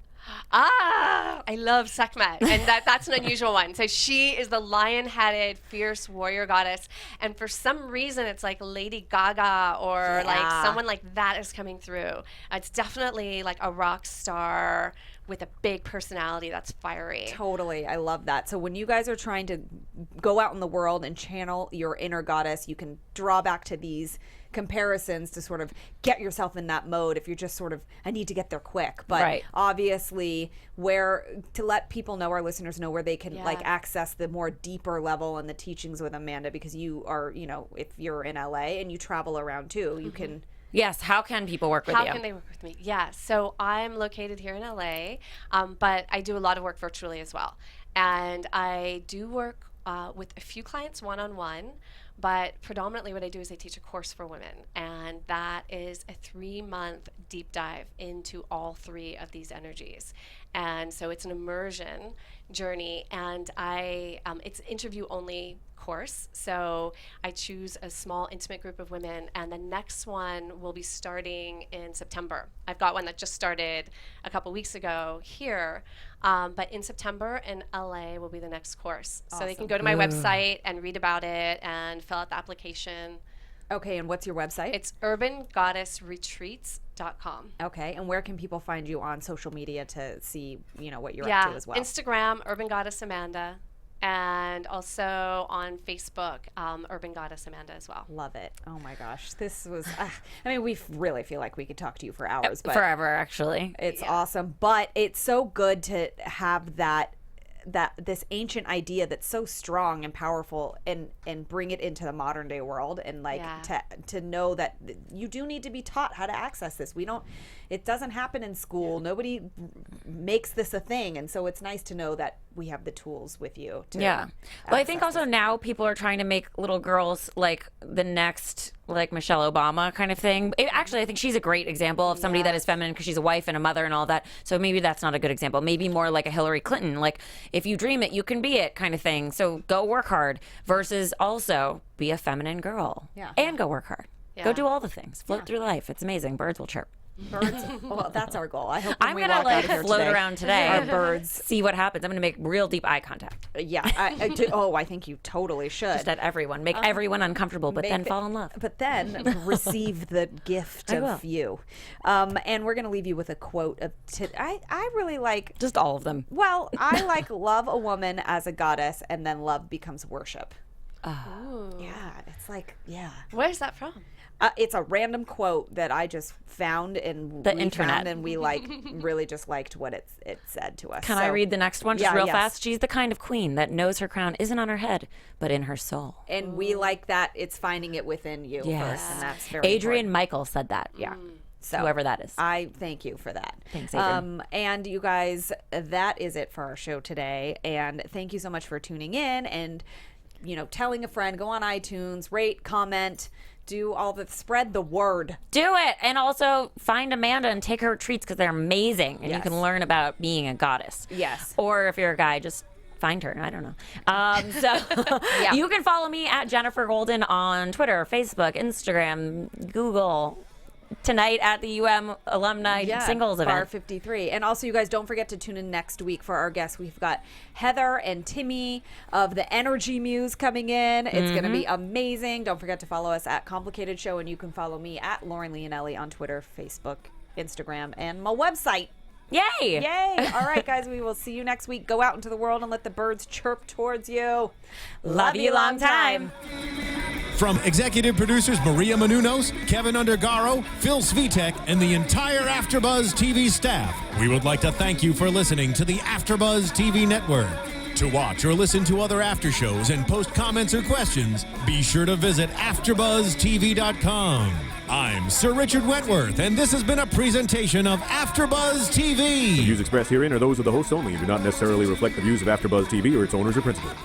S5: I love Sekhmet, and that's an unusual one. So she is the lion-headed, fierce warrior goddess, and for some reason, it's like Lady Gaga or like someone like that is coming through. It's definitely like a rock star with a big personality that's fiery.
S1: Totally. I love that. So when you guys are trying to go out in the world and channel your inner goddess, you can draw back to these comparisons to sort of get yourself in that mode if you're just sort of, I need to get there quick. But
S3: Right.
S1: obviously to let people know, our listeners know where they can
S5: Yeah.
S1: like access the more deeper level and the teachings with Amanda, because you are, if you're in LA and you travel around too, you can.
S3: Yes, how can people work with
S5: How
S3: you?
S5: can they work with me? Yeah, so I'm located here in LA, but I do a lot of work virtually as well. And I do work with a few clients one-on-one, but predominantly what I do is I teach a course for women. And that is a 3-month deep dive into all three of these energies. And so it's an immersion journey, and it's interview only course. So I choose a small intimate group of women, and the next one will be starting in September. I've got one that just started a couple weeks ago here, but in September in LA will be the next course. So they can go to my website and read about it and fill out the application.
S1: Okay, and what's your website?
S5: It's urbangoddessretreats.com.
S1: Okay, and where can people find you on social media to see, what you're
S5: Yeah,
S1: up to as well?
S5: Instagram, Urban Goddess Amanda, and also on Facebook, Urban Goddess Amanda as well.
S1: Love it. Oh my gosh, this was. We really feel like we could talk to you for hours, but
S3: Forever, actually.
S1: it's awesome. But it's so good to have this ancient idea that's so strong and powerful, and bring it into the modern day world, and to know that you do need to be taught how to access this. It doesn't happen in school. Nobody makes this a thing, and so it's nice to know that we have the tools with you.
S3: Well, I think also now people are trying to make little girls like the next, like Michelle Obama kind of thing. Actually, I think she's a great example of somebody that is feminine because she's a wife and a mother and all that. So maybe that's not a good example. Maybe more like a Hillary Clinton, like if you dream it, you can be it kind of thing. So go work hard versus also be a feminine girl and go work hard.
S5: Yeah.
S3: Go do all the things. Float through life. It's amazing. Birds will chirp.
S1: Birds. Well, that's our goal. I hope when
S3: I'm
S1: we
S3: gonna
S1: walk out of here
S3: float
S1: today,
S3: around today.
S1: our birds.
S3: See what happens. I'm gonna make real deep eye contact.
S1: Yeah. I think you totally should.
S3: Just at everyone. Make everyone uncomfortable, but then fall in love.
S1: But then receive the gift of you. And we're going to leave you with a quote of I really like.
S3: Just all of them.
S1: Well, I like love a woman as a goddess, and then love becomes worship. Yeah, it's like,
S5: Where's that from?
S1: It's a random quote that I just found in
S3: The internet.
S1: found, and we really just liked what it said to us.
S3: Can I read the next one just real
S1: yes.
S3: fast? She's the kind of queen that knows her crown isn't on her head, but in her soul.
S1: And we like that it's finding it within you first, and that's very
S3: Adrian
S1: important.
S3: Michael said that. Yeah.
S1: So
S3: whoever that is.
S1: I thank you for that.
S3: Thanks, Adrian.
S1: And you guys, that is it for our show today. And thank you so much for tuning in and, telling a friend, go on iTunes, rate, comment, do all spread the word.
S3: Do it. And also find Amanda and take her retreats because they're amazing. And you can learn about being a goddess.
S1: Yes.
S3: Or if you're a guy, just find her. I don't know. You can follow me at Jennifer Golden on Twitter, Facebook, Instagram, Google. Tonight at the alumni singles event.
S1: Bar 53. And also, you guys, don't forget to tune in next week for our guests. We've got Heather and Timmy of the Energy Muse coming in. It's going to be amazing. Don't forget to follow us at Complicated Show, and you can follow me at Lauren Leonelli on Twitter, Facebook, Instagram, and my website.
S3: Yay!
S1: Yay! All right, guys, we will see you next week. Go out into the world and let the birds chirp towards you.
S3: Love you long time.
S6: From executive producers Maria Menounos, Kevin Undergaro, Phil Svitek, and the entire AfterBuzz TV staff, we would like to thank you for listening to the AfterBuzz TV network. To watch or listen to other after shows and post comments or questions, be sure to visit AfterBuzzTV.com. I'm Sir Richard Wentworth, and this has been a presentation of AfterBuzz TV.
S7: The views expressed herein are those of the hosts only and do not necessarily reflect the views of AfterBuzz TV or its owners or principals.